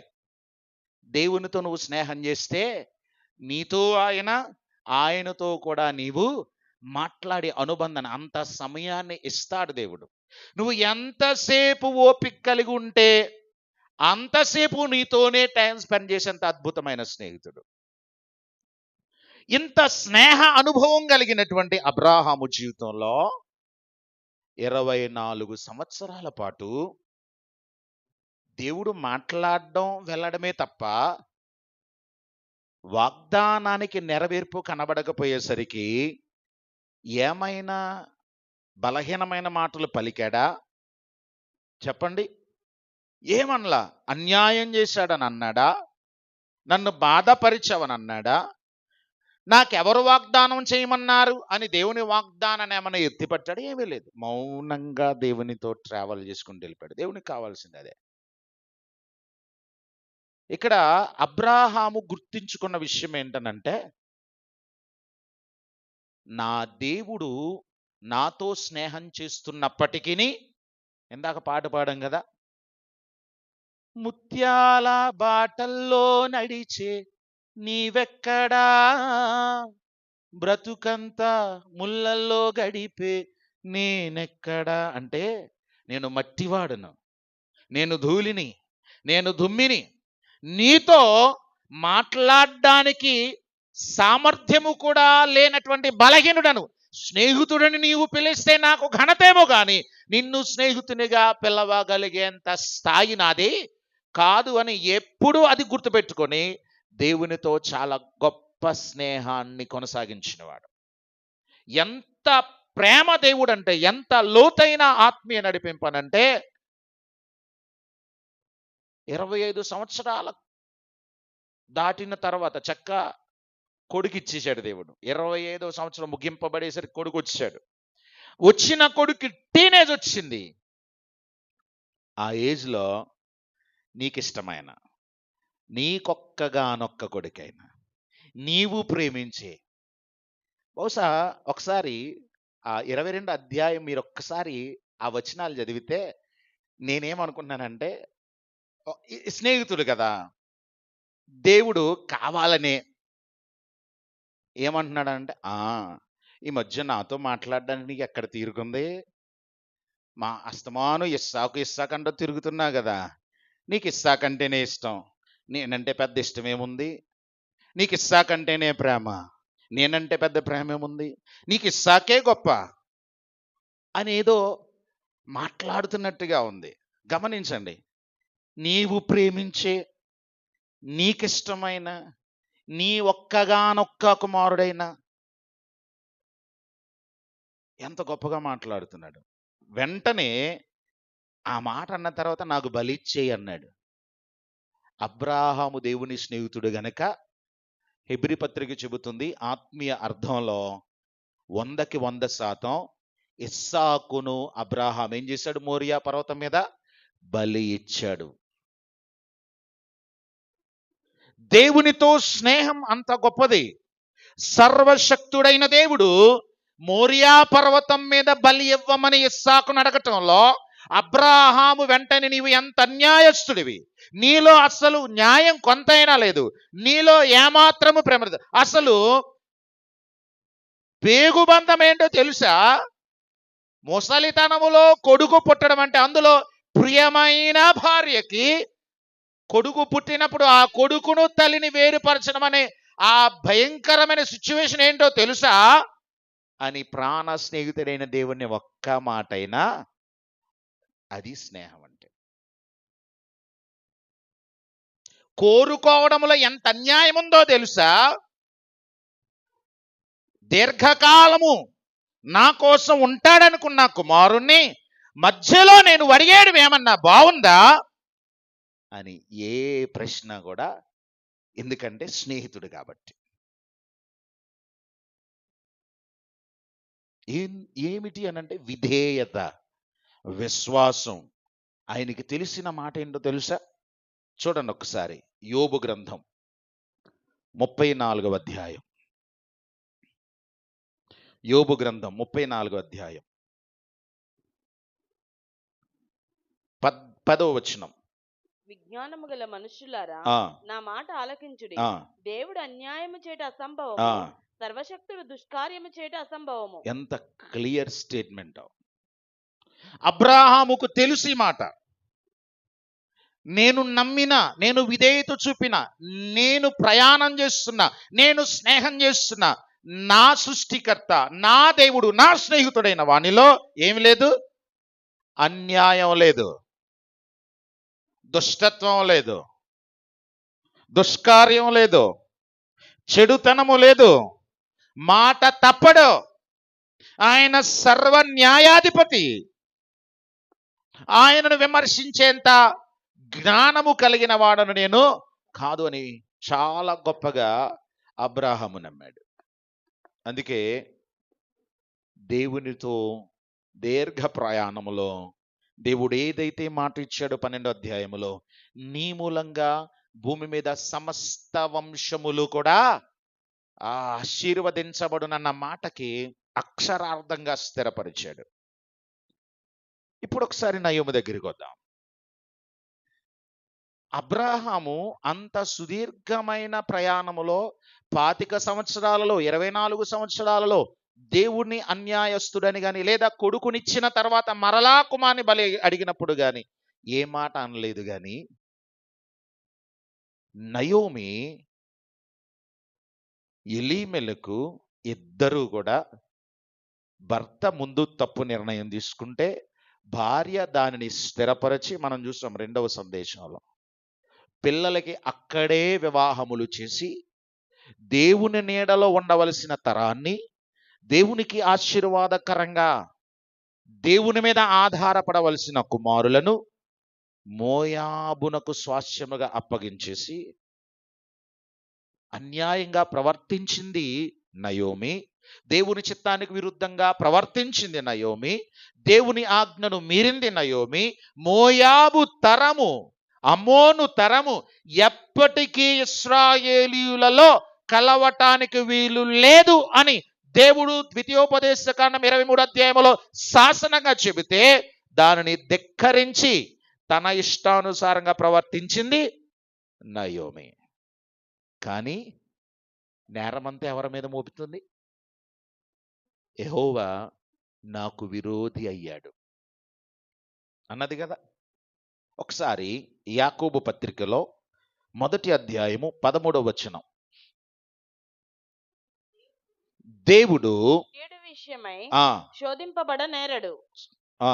దేవునితో నువ్వు స్నేహం చేస్తే నీతో ఆయనతో కూడా నీవు మాట్లాడే అనుబంధాన్ని, అంత సమయాన్ని ఇస్తాడు దేవుడు. నువ్వు ఎంతసేపు ఓపిక కలిగి ఉంటే అంతసేపు నీతోనే టైం స్పెండ్ చేసేంత అద్భుతమైన స్నేహితుడు. ఇంత స్నేహ అనుభవం కలిగినటువంటి అబ్రాహాము జీవితంలో 24 సంవత్సరాల పాటు దేవుడు మాట్లాడడం వెళ్ళడమే తప్ప వాగ్దానానికి నెరవేర్పు కనబడకపోయేసరికి ఏమైనా బలహీనమైన మాటలు పలికాడా? చెప్పండి. ఏమనలా. అన్యాయం చేశాడని అన్నాడా? నన్ను బాధపరిచావని అన్నాడా? నాకెవరు వాగ్దానం చేయమన్నారు అని దేవుని వాగ్దానాన్ని ఏమైనా ఎత్తిపట్టాడు? ఏమీ లేదు. మౌనంగా దేవునితో ట్రావెల్ చేసుకుంటూ వెళ్ళిపోయాడు. దేవునికి కావాల్సింది అదే. ఇక్కడ అబ్రాహాము గుర్తించుకున్న విషయం ఏంటనంటే, నా దేవుడు నాతో స్నేహం చేస్తున్నప్పటికీ, ఇందాక పాట పాడాం కదా, ముత్యాల బాటల్లో నడిచే నీవెక్కడా, బ్రతుకంతా ముళ్ళల్లో గడిపే నేనెక్కడా. అంటే నేను మట్టివాడును, నేను ధూళిని, నేను దుమ్మిని, నీతో మాట్లాడడానికి సామర్థ్యము కూడా లేనటువంటి బలహీనుడను. స్నేహితుడిని నీవు పిలిస్తే నాకు ఘనతేమో కానీ నిన్ను స్నేహితునిగా పిలవగలిగేంత స్థాయి నాది కాదు అని ఎప్పుడు అది గుర్తుపెట్టుకొని దేవునితో చాలా గొప్ప స్నేహాన్ని కొనసాగించినవాడు. ఎంత ప్రేమ దేవుడు అంటే, ఎంత లోతైన ఆత్మీయ నడిపింపనంటే, 25 సంవత్సరాల దాటిన తర్వాత చక్క కొడుకు ఇచ్చేసాడు దేవుడు. 25వ సంవత్సరం ముగింపబడేసరికి కొడుకు వచ్చాడు. వచ్చిన కొడుకు టీనేజ్ వచ్చింది. ఆ ఏజ్లో నీకు ఇష్టమైన, నీకొక్కగానొక్క కొడుకైనా నీవు ప్రేమించే, బహుశా ఒకసారి ఆ 22 అధ్యాయం మీరు ఒక్కసారి ఆ వచనాలు చదివితే నేనేమనుకున్నానంటే, స్నేహితుడు కదా, దేవుడు కావాలనే ఏమంటున్నాడంటే, ఈ మధ్య నాతో మాట్లాడడానికి నీకు ఎక్కడ తీరుకుంది, మా అస్తమాను ఇస్సాకు అంటూ తిరుగుతున్నా కదా, నీకు ఇస్సాకంటేనే ఇష్టం, నేనంటే పెద్ద ఇష్టమేముంది, నీకు ఇస్సాకంటేనే ప్రేమ, నేనంటే పెద్ద ప్రేమ ఏముంది, నీకు ఇస్సాకే గొప్ప అనేదో మాట్లాడుతున్నట్టుగా ఉంది. గమనించండి, నీవు ప్రేమించే, నీకిష్టమైన, నీ ఒక్కగానొక్క కుమారుడైన, ఎంత గొప్పగా మాట్లాడుతున్నాడు. వెంటనే ఆ మాట అన్న తర్వాత నాకు బలి ఇచ్చేయి అన్నాడు. అబ్రాహాము దేవుని స్నేహితుడు గనక హెబ్రీ పత్రిక చెబుతుంది ఆత్మీయ అర్థంలో 100కి 100% ఇస్సాకును అబ్రాహాం ఏం చేశాడు? మోరియా పర్వతం మీద బలి ఇచ్చాడు. దేవునితో స్నేహం అంత గొప్పది. సర్వశక్తుడైన దేవుడు మోరియా పర్వతం మీద బలి ఇవ్వమని ఇస్సాకును అడగటంలో అబ్రాహాము వెంటనే నీవు ఎంత అన్యాయస్తుడివి, నీలో అసలు న్యాయం కొంతైనా లేదు, నీలో ఏమాత్రము ప్రేమ లేదు, అసలు పేగుబంధం ఏంటో తెలుసా? ముసలితనములో కొడుకు పుట్టడం అంటే, అందులో ప్రియమైన భార్యకి కొడుకు పుట్టినప్పుడు ఆ కొడుకును తల్లిని వేరుపరచడం అనే ఆ భయంకరమైన సిచ్యువేషన్ ఏంటో తెలుసా అని ప్రాణ స్నేహితుడైన దేవుణ్ణి ఒక్క మాటైనా, అది స్నేహం అంటే. కోరుకోవడంలో ఎంత అన్యాయం ఉందో తెలుసా? దీర్ఘకాలము నా కోసం ఉంటాడనుకున్న కుమారుణ్ణి మధ్యలో నేను అడిగేయడం ఏమన్నా బాగుందా అని ఏ ప్రశ్న కూడా, ఎందుకంటే స్నేహితుడు కాబట్టి. ఏమిటి అనంటే విధేయత, విశ్వాసం. ఆయనకి తెలిసిన మాట ఏంటో తెలుసా? చూడండి ఒకసారి యోబు గ్రంథం 34వ అధ్యాయం. యోబు గ్రంథం 34వ అధ్యాయం 10వ వచనం. విజ్ఞానము గల మనుషులారా ఆ, నా మాట ఆలకించుడి. ఆ, దేవుడు అన్యాయము చేట అసంభవము, ఆ. సర్వశక్తుడు దుష్కార్యము చేట అసంభవము. ఎంత క్లియర్ స్టేట్మెంట్. అబ్రాహాముకు తెలిసి మాట, నేను నమ్మిన, నేను విధేయత చూపిన, నేను ప్రయాణం చేస్తున్నా, నేను స్నేహం చేస్తున్నా నా సృష్టికర్త, నా దేవుడు, నా స్నేహితుడైన వానిలో ఏమి లేదు, అన్యాయం లేదు, దుష్టత్వం లేదు, దుష్కార్యం లేదు, చెడుతనము లేదు, మాట తప్పడు. ఆయన సర్వ న్యాయాధిపతి. ఆయనను విమర్శించేంత జ్ఞానము కలిగిన వాడను నేను కాదు అని చాలా గొప్పగా అబ్రాహాము నమ్మాడు. అందుకే దేవునితో దీర్ఘ ప్రయాణములో దేవుడు ఏదైతే మాట ఇచ్చాడో 12వ అధ్యాయములో, నీ మూలంగా భూమి మీద సమస్త వంశములు కూడా ఆశీర్వదించబడునన్న మాటకి అక్షరార్థంగా స్థిరపరిచాడు. ఇప్పుడు ఒకసారి నయోము దగ్గరికి వద్దాం. అబ్రాహాము అంత సుదీర్ఘమైన ప్రయాణములో 25 సంవత్సరాలలో 24 సంవత్సరాలలో దేవుణ్ణి అన్యాయస్తుడని గాని, లేదా కొడుకునిచ్చిన తర్వాత మరలా కుమార్ని బలి అడిగినప్పుడు గాని ఏ మాట అనలేదు. గాని నయోమి, ఎలీమెలకు ఇద్దరు కూడా భర్త ముందు తప్పు నిర్ణయం తీసుకుంటే భార్య దానిని స్థిరపరిచి, మనం చూస్తాం 2వ సందేశంలో, పిల్లలకి అక్కడే వివాహములు చేసి దేవుని నీడలో ఉండవలసిన తరాన్ని, దేవునికి ఆశీర్వాదకరంగా దేవుని మీద ఆధారపడవలసిన కుమారులను మోయాబునకు స్వాస్యముగా అప్పగించేసి అన్యాయంగా ప్రవర్తించింది నయోమి. దేవుని చిత్తానికి విరుద్ధంగా ప్రవర్తించింది నయోమి. దేవుని ఆజ్ఞను మీరింది నయోమి. మోయాబు తరము, అమ్మోను తరము ఎప్పటికీ ఇశ్రాయేలీయులలో కలవటానికి వీలు లేదు అని దేవుడు ద్వితీయోపదేశకాండం 23వ అధ్యాయంలో శాసనంగా చెబితే దానిని ధిక్కరించి తన ఇష్టానుసారంగా ప్రవర్తించింది నయోమి. కానీ నేరమంతా ఎవరి మీద మోపుతుంది? యెహోవా నాకు విరోధి అయ్యాడు అన్నది కదా. ఒకసారి యాకోబు పత్రికలో 1వ అధ్యాయము 13వ వచనం. దేవుడు కీడు విషయమై ఆ శోధింపబడనేరడు. ఆ,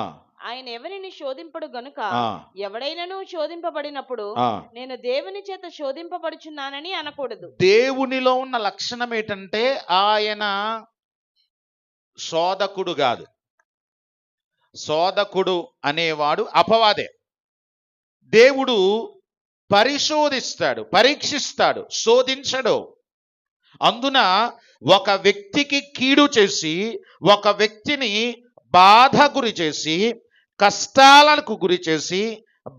ఆయన ఎవరిని శోధింపడు గనుక ఆ, ఎవడైనను శోధింపబడినప్పుడు ఆ. నేను దేవుని చేత శోధింపబడుచున్నానని అనకూడదు. దేవునిలో ఉన్న లక్షణం ఏంటంటే ఆయన శోధకుడు కాదు. శోధకుడు అనేవాడు అపవాదే. దేవుడు పరిశోధిస్తాడు, పరీక్షిస్తాడు, శోధించడు. అందున ఒక వ్యక్తికి కీడు చేసి, ఒక వ్యక్తిని బాధ గురి చేసి, కష్టాలకు గురి చేసి,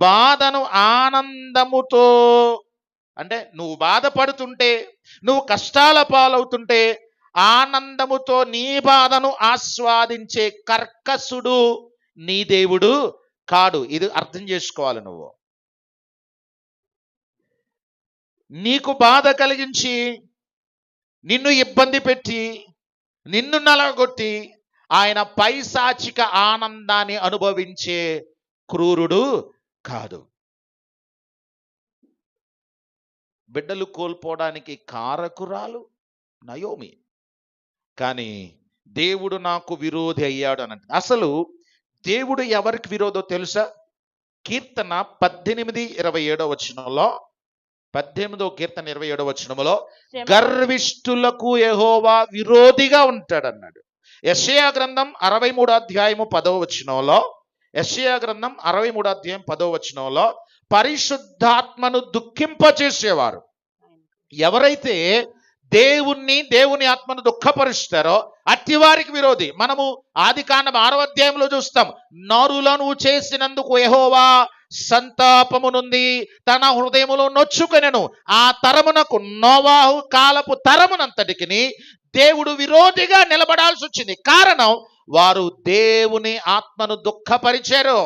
బాధను ఆనందముతో, అంటే నువ్వు బాధపడుతుంటే, నువ్వు కష్టాల పాలవుతుంటే ఆనందముతో నీ బాధను ఆస్వాదించే కర్కసుడు నీ దేవుడు కాడు. ఇది అర్థం చేసుకోవాలి. నువ్వు నీకు బాధ కలిగించి, నిన్ను ఇబ్బంది పెట్టి, నిన్ను నలగొట్టి ఆయన పైశాచిక ఆనందాన్ని అనుభవించే క్రూరుడు కాదు. బిడ్డలు కోల్పోవడానికి కారకురాలు నయోమి, కానీ దేవుడు నాకు విరోధి అయ్యాడు అని అంటే, అసలు దేవుడు ఎవరికి విరోధో తెలుసా? కీర్తన 18:27 వచనంలో, 18వ కీర్తన 27వ వచనంలో గర్విష్ఠులకు యెహోవా విరోధిగా ఉంటాడన్నాడు. యెషయా గ్రంథం 63వ అధ్యాయము 10వ వచనంలో, యెషయా గ్రంథం 63వ అధ్యాయం 10వ వచనంలో పరిశుద్ధాత్మను దుఃఖింపచేసేవారు, ఎవరైతే దేవుని ఆత్మను దుఃఖపరుస్తారో అట్టి వారికి విరోధి. మనము ఆదికాండం 6వ అధ్యాయంలో చూస్తాం, నరులను చేసినందుకు యెహోవా సంతాపము నుండి తన హృదయములో నొచ్చుకొనెను. ఆ తరమునకు, నోవాహు కాలపు తరమునంతటికి దేవుడు విరోధిగా నిలబడాల్సి వచ్చింది. కారణం, వారు దేవుని ఆత్మను దుఃఖపరిచారు.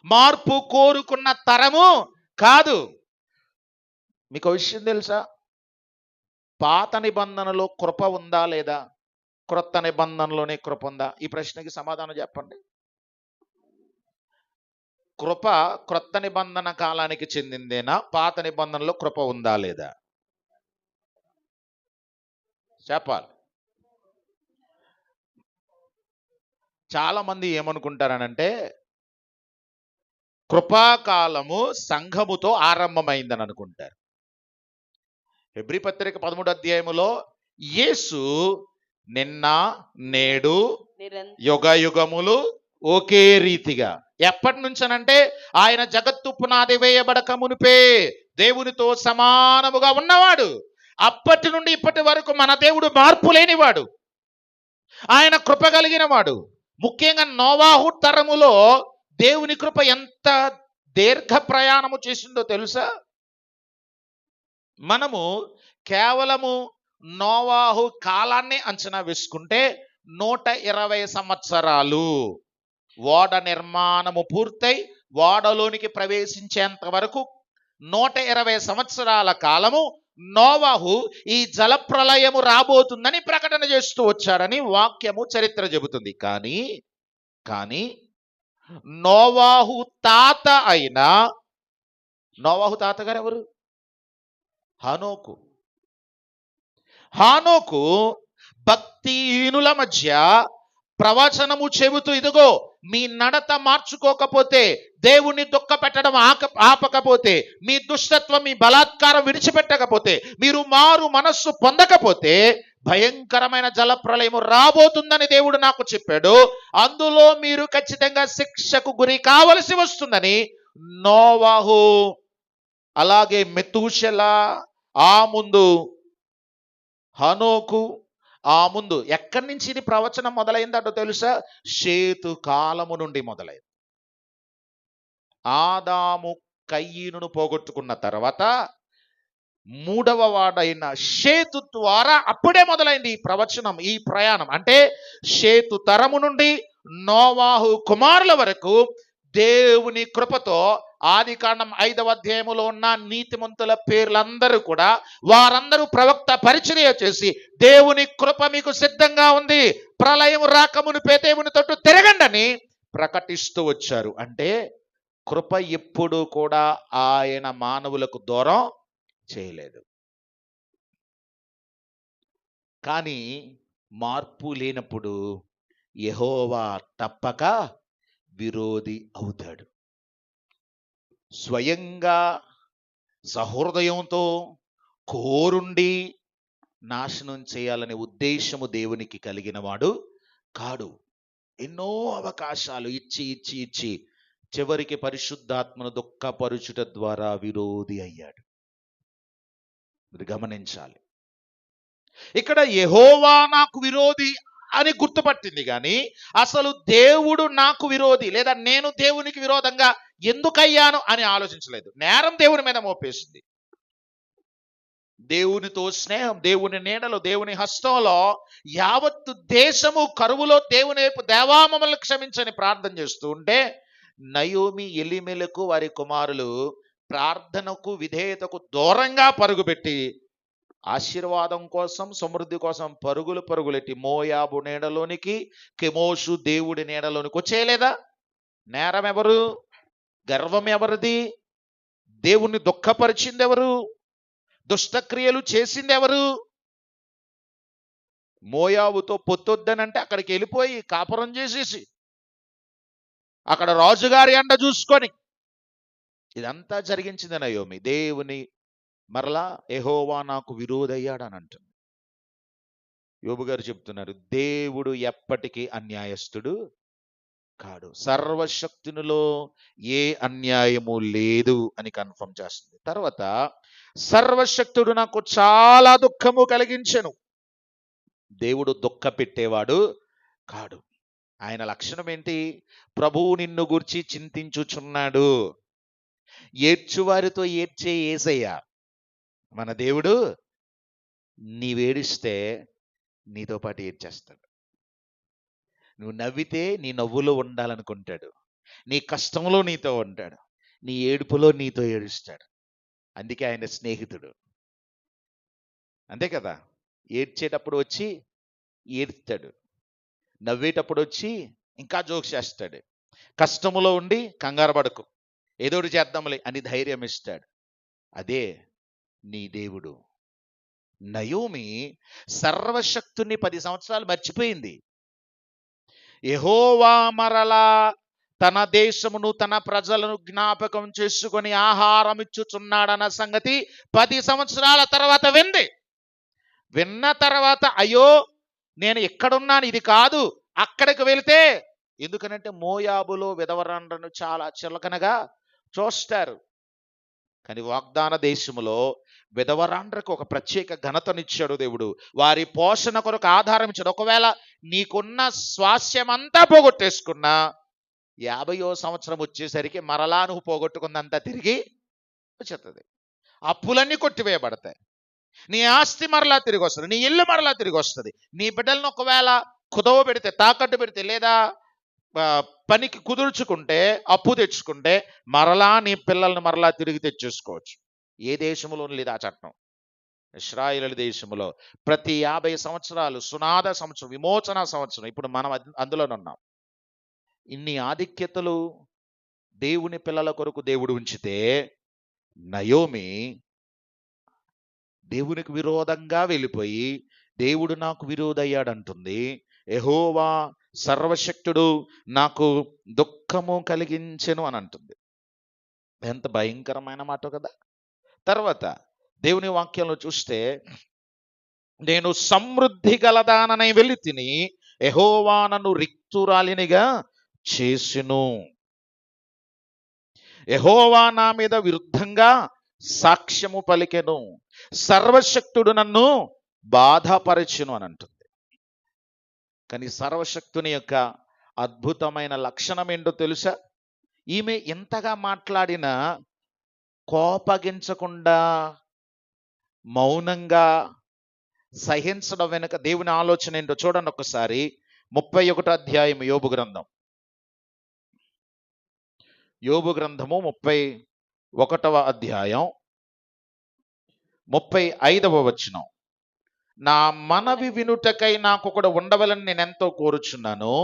మార్పు కోరుకున్న తరము కాదు. మీకు విషయం తెలుసా? పాత నిబంధనలో కృప ఉందా లేదా? క్రొత్త నిబంధనలోనే కృప ఉందా? ఈ ప్రశ్నకి సమాధానం చెప్పండి. కృప క్రొత్త నిబంధన కాలానికి చెందిందేనా? పాత నిబంధనలో కృప ఉందా లేదా? చెప్పాలి. చాలా మంది ఏమనుకుంటారనంటే, కృపాకాలము సంఘముతో ఆరంభమైందని అనుకుంటారు. హెబ్రీ పత్రిక 13వ అధ్యాయములో యేసు నిన్న, నేడు, యుగ యుగములు ఒకే రీతిగా. ఎప్పటి నుంచనంటే ఆయన జగత్తు పునాది వేయబడక మునిపే దేవునితో సమానముగా ఉన్నవాడు. అప్పటి నుండి ఇప్పటి వరకు మన దేవుడు మార్పు లేనివాడు, ఆయన కృప కలిగిన వాడు. ముఖ్యంగా నోవాహు తరములో దేవుని కృప ఎంత దీర్ఘ ప్రయాణము చేసిందో తెలుసా? మనము కేవలము నోవాహు కాలాన్ని అంచనా వేసుకుంటే 120 సంవత్సరాలు ఓడ నిర్మాణము పూర్తయి ఓడలోనికి ప్రవేశించేంత వరకు 120 సంవత్సరాల కాలము నోవాహు ఈ జలప్రలయము రాబోతుందని ప్రకటన చేస్తూ వచ్చాడని వాక్యము, చరిత్ర చెబుతుంది. కానీ నోవాహు తాత అయిన, నోవాహు తాతగారు ఎవరు? హానోకు భక్తిహీనుల మధ్య ప్రవచనము చెబుతూ, ఇదిగో మీ నడత మార్చుకోకపోతే, దేవుని దుఃఖ పెట్టడం ఆపకపోతే, మీ దుష్టత్వం, మీ బలాత్కారం విడిచిపెట్టకపోతే, మీరు మారు మనస్సు పొందకపోతే భయంకరమైన జలప్రలయము రాబోతుందని దేవుడు నాకు చెప్పాడు. అందులో మీరు ఖచ్చితంగా శిక్షకు గురి కావలసి వస్తుందని నోవాహు, అలాగే మెతూషెలా, ఆ ముందు హనోకు, ఆ ముందు ఎక్కడి నుంచి ఇది ప్రవచనం మొదలైందంటో తెలుసా? షేతు కాలము నుండి మొదలైంది. ఆదాము కయ్యీనును పోగొట్టుకున్న తర్వాత మూడవ వాడైన షేతు ద్వారా అప్పుడే మొదలైంది ఈ ప్రవచనం, ఈ ప్రయాణం. అంటే షేతు తరము నుండి నోవాహు కుమారుల వరకు దేవుని కృపతో ఆదికాండం 5వ అధ్యాయములో ఉన్న నీతిమంతుల పేర్లందరూ కూడా, వారందరూ ప్రవక్త పరిచర్య చేసి దేవుని కృప మీకు సిద్ధంగా ఉంది, ప్రళయం రాకమునిపే దేవుని తట్టు తిరగండని ప్రకటిస్తూ వచ్చారు. అంటే కృప ఎప్పుడు కూడా ఆయన మానవులకు దూరం చేయలేదు. కానీ మార్పు లేనప్పుడు యెహోవా తప్పక విరోధి అవుతాడు. స్వయంగా సహృదయంతో కోరుండి నాశనం చేయాలనే ఉద్దేశము దేవునికి కలిగిన వాడు కాడు. ఎన్నో అవకాశాలు ఇచ్చి చివరికి పరిశుద్ధాత్మను దుఃఖపరుచుట ద్వారా విరోధి అయ్యాడు. మీరు గమనించాలి. ఇక్కడ యెహోవా నాకు విరోధి అని గుర్తుపట్టింది కానీ అసలు దేవుడు నాకు విరోధి లేదా నేను దేవునికి విరోధంగా ఎందుకయ్యాను అని ఆలోచించలేదు. నేరం దేవుని మీద మోపేసింది. దేవునితో స్నేహం, దేవుని నీడలో, దేవుని హస్తంలో యావత్తు దేశము కరువులో దేవుని వైపు దేవా మమ్మల్ని క్షమించని ప్రార్థన చేస్తూ ఉంటే నయోమి ఎలీమెలకు వారి కుమారులు ప్రార్థనకు విధేయతకు దూరంగా పరుగుపెట్టి ఆశీర్వాదం కోసం సమృద్ధి కోసం పరుగులెట్టి మోయాబు నీడలోనికి, కెమోషు దేవుడి నీడలోనికి వచ్చేయలేదా? నేరం ఎవరు? గర్వం ఎవరిది? దేవుణ్ణి దుఃఖపరిచింది ఎవరు? దుష్టక్రియలు చేసింది ఎవరు? మోయాబుతో పొత్తొద్దనంటే అక్కడికి వెళ్ళిపోయి కాపురం చేసేసి అక్కడ రాజుగారి అండ చూసుకొని ఇదంతా జరిగించింది నయోమి. దేవుని మరలా యెహోవా నాకు విరోధయ్యాడని అంటుంది. యోబు గారు చెప్తున్నారు, దేవుడు ఎప్పటికీ అన్యాయస్తుడు కాడు. సర్వశక్తునిలో ఏ అన్యాయము లేదు అని కన్ఫర్మ్ చేస్తుంది. తర్వాత సర్వశక్తుడు నాకు చాలా దుఃఖము కలిగించెను. దేవుడు దుఃఖ పెట్టేవాడు కాడు. ఆయన లక్షణం ఏంటి? ప్రభువు నిన్ను గురించి చింతించుచున్నాడు. ఏడ్చువారితో ఏడ్చే యేసయ్య మన దేవుడు. నీవేడిస్తే నీతో పాటు ఏడ్చేస్తాడు. నువ్వు నవ్వితే నీ నవ్వులో ఉండాలనుకుంటాడు. నీ కష్టంలో నీతో ఉంటాడు. నీ ఏడుపులో నీతో ఏడుస్తాడు. అందుకే ఆయన స్నేహితుడు. అంతే కదా? ఏడ్చేటప్పుడు వచ్చి ఏడుస్తాడు, నవ్వేటప్పుడు వచ్చి ఇంకా జోక్స్ చేస్తాడు. కష్టములో ఉండి కంగారు పడకు, ఏదోటి చేద్దాంలే అని ధైర్యం ఇస్తాడు. అదే నీ దేవుడు. నయోమి సర్వశక్తుని 10 సంవత్సరాలు మర్చిపోయింది. యెహోవా మరలా తన దేశమును తన ప్రజలను జ్ఞాపకం చేసుకొని ఆహారం ఇచ్చుచున్నాడన్న సంగతి 10 సంవత్సరాల తర్వాత వింది. విన్న తర్వాత అయ్యో నేను ఎక్కడున్నాను, ఇది కాదు, అక్కడికి వెళితే, ఎందుకనంటే మోయాబులో విధవరాండ్రను చాలా చులకనగా చూస్తారు. కానీ వాగ్దాన దేశములో విధవరాండ్రకు ఒక ప్రత్యేక ఘనతనిచ్చాడు దేవుడు. వారి పోషణ కొరకు ఆధారం ఇచ్చాడు. ఒకవేళ నీకున్న స్వాస్యమంతా పోగొట్టేసుకున్నా 50వ సంవత్సరం వచ్చేసరికి మరలా నువ్వు పోగొట్టుకున్నంత తిరిగి వచ్చేస్తుంది. అప్పులన్నీ కొట్టివేయబడతాయి. నీ ఆస్తి మరలా తిరిగి వస్తుంది. నీ ఇల్లు మరలా తిరిగి వస్తుంది. నీ బిడ్డలను ఒకవేళ కుదవ పెడితే, తాకట్టు పెడితే, లేదా పనికి కుదుర్చుకుంటే, అప్పు తెచ్చుకుంటే మరలా నీ పిల్లల్ని మరలా తిరిగి తెచ్చేసుకోవచ్చు. ఏ దేశంలోనూ లేదు ఆ చట్టం. ఇశ్రాయేలు దేశంలో ప్రతి 50 సంవత్సరాలు సునాద సంవత్సరం, విమోచన సంవత్సరం. ఇప్పుడు మనం అందులోనే ఉన్నాం. ఇన్ని ఆధిక్యతలు దేవుని పిల్లల కొరకు దేవుడు ఉంచితే నయోమి దేవునికి విరోధంగా వెళ్ళిపోయి దేవుడు నాకు విరోధయ్యాడంటుంది. యెహోవా సర్వశక్తుడు నాకు దుఃఖము కలిగించెను అని అంటుంది. ఎంత భయంకరమైన మాట కదా. తర్వాత దేవుని వాక్యంలో చూస్తే, నేను సమృద్ధి గలదాననై వెళ్ళి తిని యెహోవా నన్ను రిక్తురాలినిగా చేసెను. యెహోవా నా మీద విరుద్ధంగా సాక్ష్యము పలికెను. సర్వశక్తుడు నన్ను బాధపరచును అని అంటుంది. కానీ సర్వశక్తుని యొక్క అద్భుతమైన లక్షణం ఏంటో తెలుసా? ఈమె ఎంతగా మాట్లాడినా కోపగించకుండా మౌనంగా సహించడం వెనుక దేవుని ఆలోచన ఏంటో చూడండి ఒకసారి. 31వ అధ్యాయం యోబు గ్రంథం. యోబు గ్రంథము 31వ అధ్యాయం 35వ వచనం. నా మనవి వినుటకై నాకు ఒకడు ఉండవలని నేను ఎంతో కోరుచున్నాను.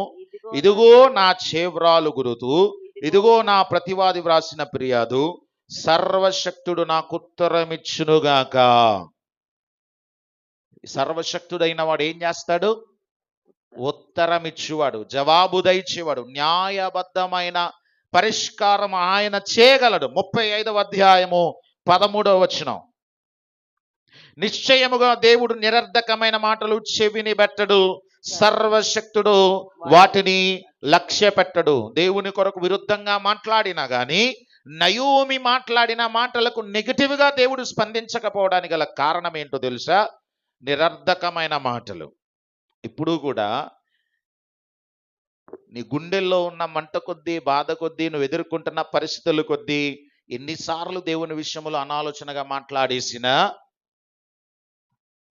ఇదిగో నా చేవ్రాలు గురుతు, ఇదిగో నా ప్రతివాది వ్రాసిన ఫిర్యాదు, సర్వశక్తుడు నాకు ఉత్తరమిచ్చునుగాక. సర్వశక్తుడైన వాడు ఏం చేస్తాడు? ఉత్తరం ఇచ్చేవాడు, జవాబు దయచేవాడు, న్యాయబద్ధమైన పరిష్కారం ఆయన చేయగలడు. 35వ అధ్యాయము 13వ వచనం. నిశ్చయముగా దేవుడు నిరర్ధకమైన మాటలు చెవిని పెట్టడు, సర్వశక్తుడు వాటిని లక్ష్య పెట్టడు. దేవుని కొరకు విరుద్ధంగా మాట్లాడినా గాని నయోమి మాట్లాడిన మాటలకు నెగిటివ్ గా దేవుడు స్పందించకపోవడానికి గల కారణం ఏంటో తెలుసా? నిరర్ధకమైన మాటలు. ఇప్పుడు కూడా నీ గుండెల్లో ఉన్న మంట కొద్దీ, బాధ కొద్దీ, నువ్వు ఎదుర్కొంటున్న పరిస్థితుల కొద్దీ ఎన్నిసార్లు దేవుని విషయంలో అనాలోచనగా మాట్లాడేసినా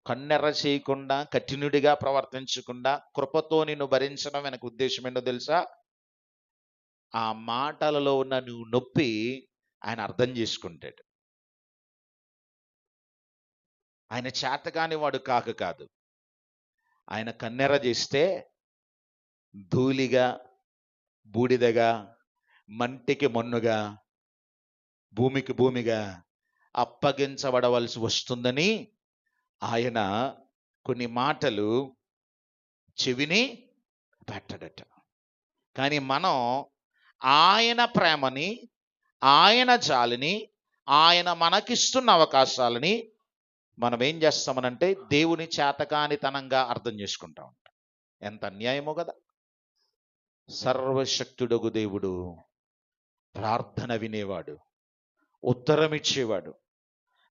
కన్నెర్ర చేయకుండా, కఠినుడిగా ప్రవర్తించకుండా కృపతో నిన్ను భరించడం వెనక ఉద్దేశం ఏంటో తెలుసా? ఆ మాటలలో ఉన్న నువ్వు నొప్పి ఆయన అర్థం చేసుకుంటాడు. ఆయన చేతకాని వాడు కాదు. ఆయన కన్నెర్ర చేస్తే ధూళిగా, బూడిదగా, మంటికి మన్నుగా, భూమికి భూమిగా అప్పగించబడవలసి వస్తుందని ఆయన కొన్ని మాటలు చెవిని పెట్టడట. కానీ మనం ఆయన ప్రేమని, ఆయన జాలిని, ఆయన మనకిస్తున్న అవకాశాలని మనం ఏం చేస్తామనంటే దేవుని చేతకానితనంగా అర్థం చేసుకుంటా ఉంటాం. ఎంత అన్యాయమో కదా. సర్వశక్తుడగు దేవుడు ప్రార్థన వినేవాడు, ఉత్తరం ఇచ్చేవాడు,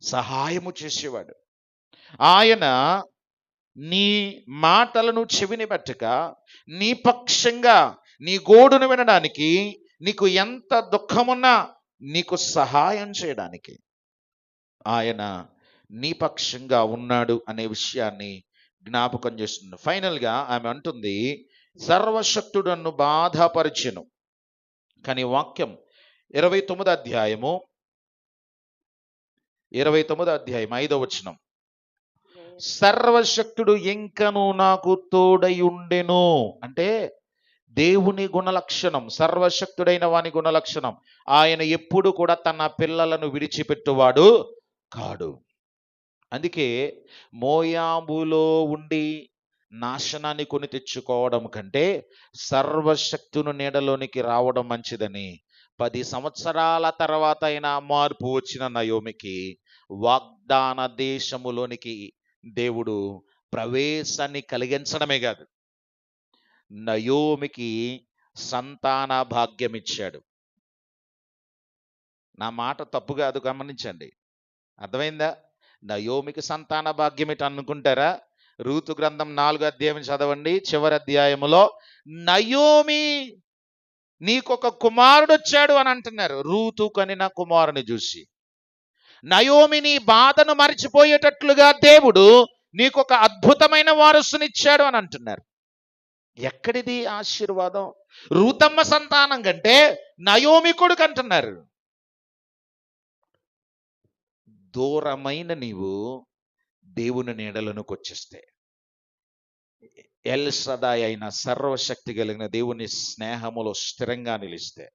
సహాయము చేసేవాడు. ఆయన నీ మాటలను చెవిని పెట్టక నీ పక్షంగా నీ గోడును వినడానికి, నీకు ఎంత దుఃఖమున్నా నీకు సహాయం చేయడానికి ఆయన నీ పక్షంగా ఉన్నాడు అనే విషయాన్ని జ్ఞాపకం చేస్తుంది. ఫైనల్గా ఆమె అంటుంది, సర్వశక్తుడు నన్ను బాధపరిచెను. కానీ వాక్యం 29వ అధ్యాయము 5వ వచనం, సర్వశక్తుడు ఇంకను నాకు తోడై ఉండెను. అంటే దేవుని గుణలక్షణం, సర్వశక్తుడైన వాని గుణలక్షణం, ఆయన ఎప్పుడు కూడా తన పిల్లలను విడిచిపెట్టువాడు కాడు. అందుకే మోయాబులో ఉండి నాశనాన్ని కొని తెచ్చుకోవడం కంటే సర్వశక్తుని నీడలోనికి రావడం మంచిదని 10 సంవత్సరాల తర్వాత అయినా మార్పు వచ్చిన నయోమికి వాగ్దాన దేశములోనికి దేవుడు ప్రవేశాన్ని కలిగించడమే కాదు, నయోమికి సంతాన భాగ్యం ఇచ్చాడు. నా మాట తప్పు కాదు, గమనించండి. అర్థమైందా? నయోమికి సంతాన భాగ్యం ఇటు అనుకుంటారా? రూతు గ్రంథం 4వ అధ్యాయం చదవండి. చివరి అధ్యాయములో నయోమి నీకొక కుమారుడు వచ్చాడు అని అంటున్నారు. రూతు కనిన కుమారుని చూసి నయోమి నీ బాధను మర్చిపోయేటట్లుగా దేవుడు నీకొక అద్భుతమైన వారసునిచ్చాడు అని అంటున్నారు. ఎక్కడిది ఆశీర్వాదం? రూతమ్మ సంతానం కంటే నయోమి కొడుకు అంటున్నారు. దూరమైన నీవు దేవుని నీడలోనికి వచ్చేస్తే, ఎల్ షదాయ్ అయిన సర్వశక్తి కలిగిన దేవుని స్నేహములో స్థిరంగా నిలిస్తే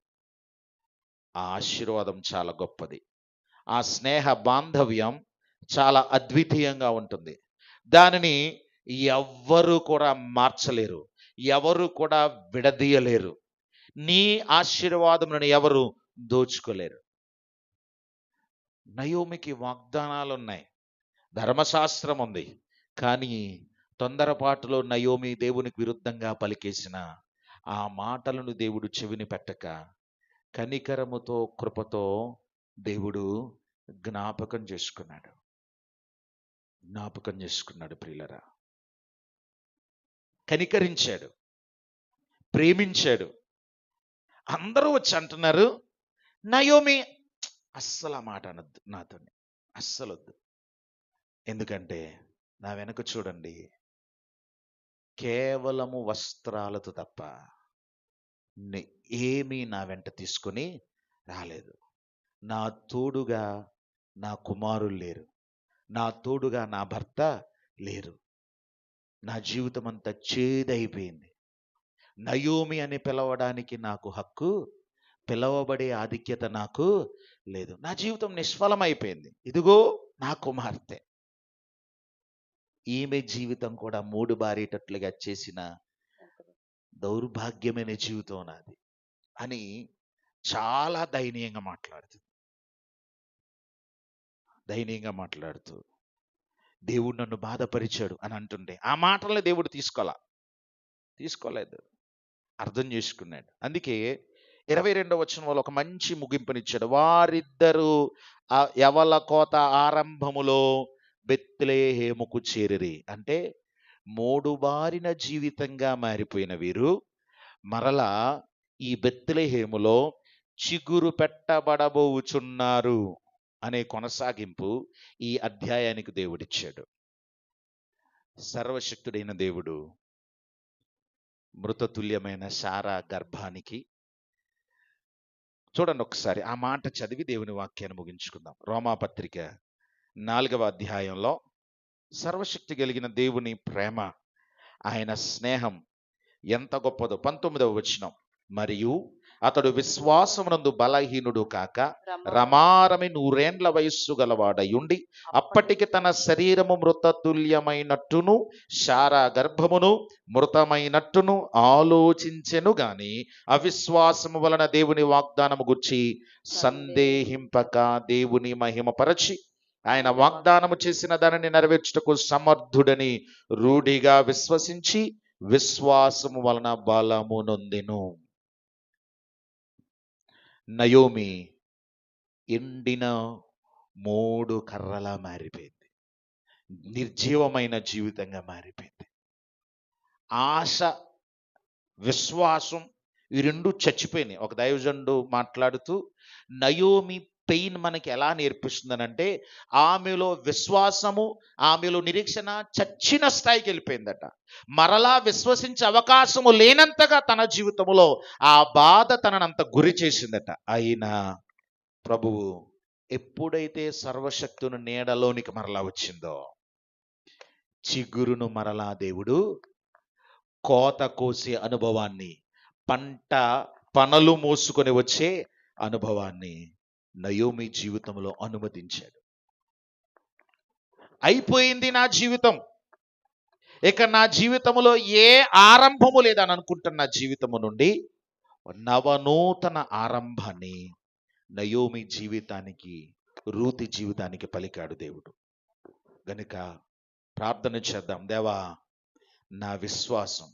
ఆ ఆశీర్వాదం చాలా గొప్పది. ఆ స్నేహ బాంధవ్యం చాలా అద్వితీయంగా ఉంటుంది. దానిని ఎవ్వరు కూడా మార్చలేరు, ఎవరు కూడా విడదీయలేరు. నీ ఆశీర్వాదములను ఎవరు దోచుకోలేరు. నయోమికి వాగ్దానాలు ఉన్నాయి, ధర్మశాస్త్రం ఉంది. కానీ తొందరపాటులో నయోమి దేవునికి విరుద్ధంగా పలికేసిన ఆ మాటలను దేవుడు చెవిని పెట్టక కనికరముతో, కృపతో దేవుడు జ్ఞాపకం చేసుకున్నాడు. ప్రియులరా, కనికరించాడు, ప్రేమించాడు. అందరూ వచ్చి అంటున్నారు, నయోమి అస్సలు ఆ మాట అనొద్దు, నాతో అస్సలు వద్దు. ఎందుకంటే నా వెనక చూడండి, కేవలము వస్త్రాలతో తప్ప ఏమీ నా వెంట తీసుకొని రాలేదు. నా తోడుగా నా కుమారులు లేరు, నా తోడుగా నా భర్త లేరు. నా జీవితం అంతా చేదైపోయింది. నయోమి అని పిలవడానికి నాకు హక్కు, పిలవబడే ఆధిక్యత నాకు లేదు. నా జీవితం నిష్ఫలమైపోయింది. ఇదిగో నా కుమార్తె, ఈమె జీవితం కూడా 3 బారేటట్లుగా చేసిన దౌర్భాగ్యమైన జీవితం నాది అని చాలా దయనీయంగా మాట్లాడుతూ దేవుడు నన్ను బాధపరిచాడు అని అంటుండే ఆ మాటల్ని దేవుడు తీసుకోలేదు, అర్థం చేసుకున్నాడు. అందుకే 22వ వచనంలో ఒక మంచి ముగింపునిచ్చాడు. వారిద్దరూ ఆ యవల కోత ఆరంభములో బెత్లెహేముకు చేరిరి. అంటే మోడుబారిన జీవితంగా మారిపోయిన వీరు మరలా ఈ బెత్లెహేములో చిగురు పెట్టబడబోచున్నారు అనే కొనసాగింపు ఈ అధ్యాయానికి దేవుడిచ్చాడు. సర్వశక్తుడైన దేవుడు మృతతుల్యమైన శారా గర్భానికి, చూడండి ఒకసారి ఆ మాట చదివి దేవుని వాక్యాన్ని ముగించుకుందాం. రోమాపత్రిక 4వ అధ్యాయంలో సర్వశక్తి కలిగిన దేవుని ప్రేమ, ఆయన స్నేహం ఎంత గొప్పదో 19వ వచనం. మరియు అతడు విశ్వాసమునందు బలహీనుడు కాక రమారమి 100 వయస్సు గలవాడయుండి అప్పటికి తన శరీరము మృతతుల్యమైనట్టును శారా గర్భమును మృతమైనట్టును ఆలోచించెను గాని అవిశ్వాసము వలన దేవుని వాగ్దానము గుర్చి సందేహింపక దేవుని మహిమపరచి ఆయన వాగ్దానము చేసిన దానిని నెరవేర్చుటకు సమర్థుడని రూఢిగా విశ్వసించి విశ్వాసము వలన బలము నొందెను. నయోమి ఎండిన 3 కర్రలా మారిపోయింది, నిర్జీవమైన జీవితంగా మారిపోయింది. ఆశ, విశ్వాసం ఈ రెండు చచ్చిపోయినాయి. ఒక దైవజనుడు మాట్లాడుతూ నయోమి పెయిన్ మనకి ఎలా నేర్పిస్తుందనంటే ఆమెలో విశ్వాసము, ఆమెలో నిరీక్షణ చచ్చిన స్థాయికి వెళ్ళిపోయిందట. మరలా విశ్వసించే అవకాశము లేనంతగా తన జీవితంలో ఆ బాధ తననంత గురి చేసిందట. అయినా ప్రభువు ఎప్పుడైతే సర్వశక్తుని నీడలోనికి మరలా వచ్చిందో చిగురును మరలా దేవుడు కోత కోసే అనుభవాన్ని, పనలు మోసుకొని వచ్చే అనుభవాన్ని నయోమి జీవితంలో అనుమతించాడు. అయిపోయింది నా జీవితం, ఇక నా జీవితంలో ఏ ఆరంభము లేదని అనుకుంటున్న జీవితము నుండి నవనూతన ఆరంభాన్ని నయోమి జీవితానికి, రూతి జీవితానికి పలికాడు దేవుడు. గనుక ప్రార్థన చేద్దాం. దేవా, నా విశ్వాసం,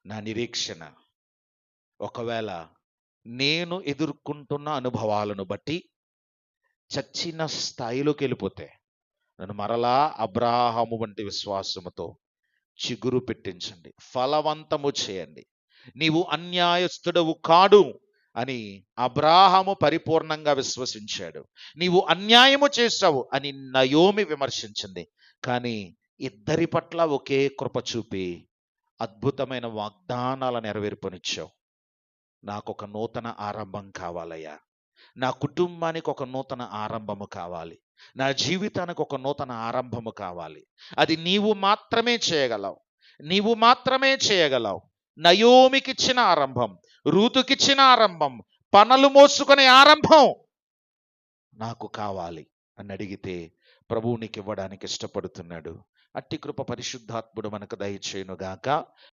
నా నిరీక్షణ ఒకవేళ నేను ఎదుర్కొంటున్న అనుభవాలను బట్టి చచ్చిన స్థాయిలోకి వెళ్ళిపోతే నన్ను మరలా అబ్రాహాము వంటి విశ్వాసముతో చిగురు పెట్టించండి, ఫలవంతము చేయండి. నీవు అన్యాయస్తుడవు కాడు అని అబ్రాహాము పరిపూర్ణంగా విశ్వసించాడు. నీవు అన్యాయము చేశావు అని నయోమి విమర్శించింది. కానీ ఇద్దరి పట్ల ఒకే కృప చూపి అద్భుతమైన వాగ్దానాల నెరవేర్పనిచ్చావు. నాకు ఒక నూతన ఆరంభం కావాలయ్యా, నా కుటుంబానికి ఒక నూతన ఆరంభము కావాలి, నా జీవితానికి ఒక నూతన ఆరంభము కావాలి. అది నీవు మాత్రమే చేయగలవు, నీవు మాత్రమే చేయగలవు. నయోమికిచ్చిన ఆరంభం, రూతుకిచ్చిన ఆరంభం, పనలు మోసుకునే ఆరంభం నాకు కావాలి అని అడిగితే ప్రభువు నీకు ఇవ్వడానికి ఇష్టపడుతున్నాడు. అట్టి కృప పరిశుద్ధాత్ముడు మనకు దయచేయునుగాక.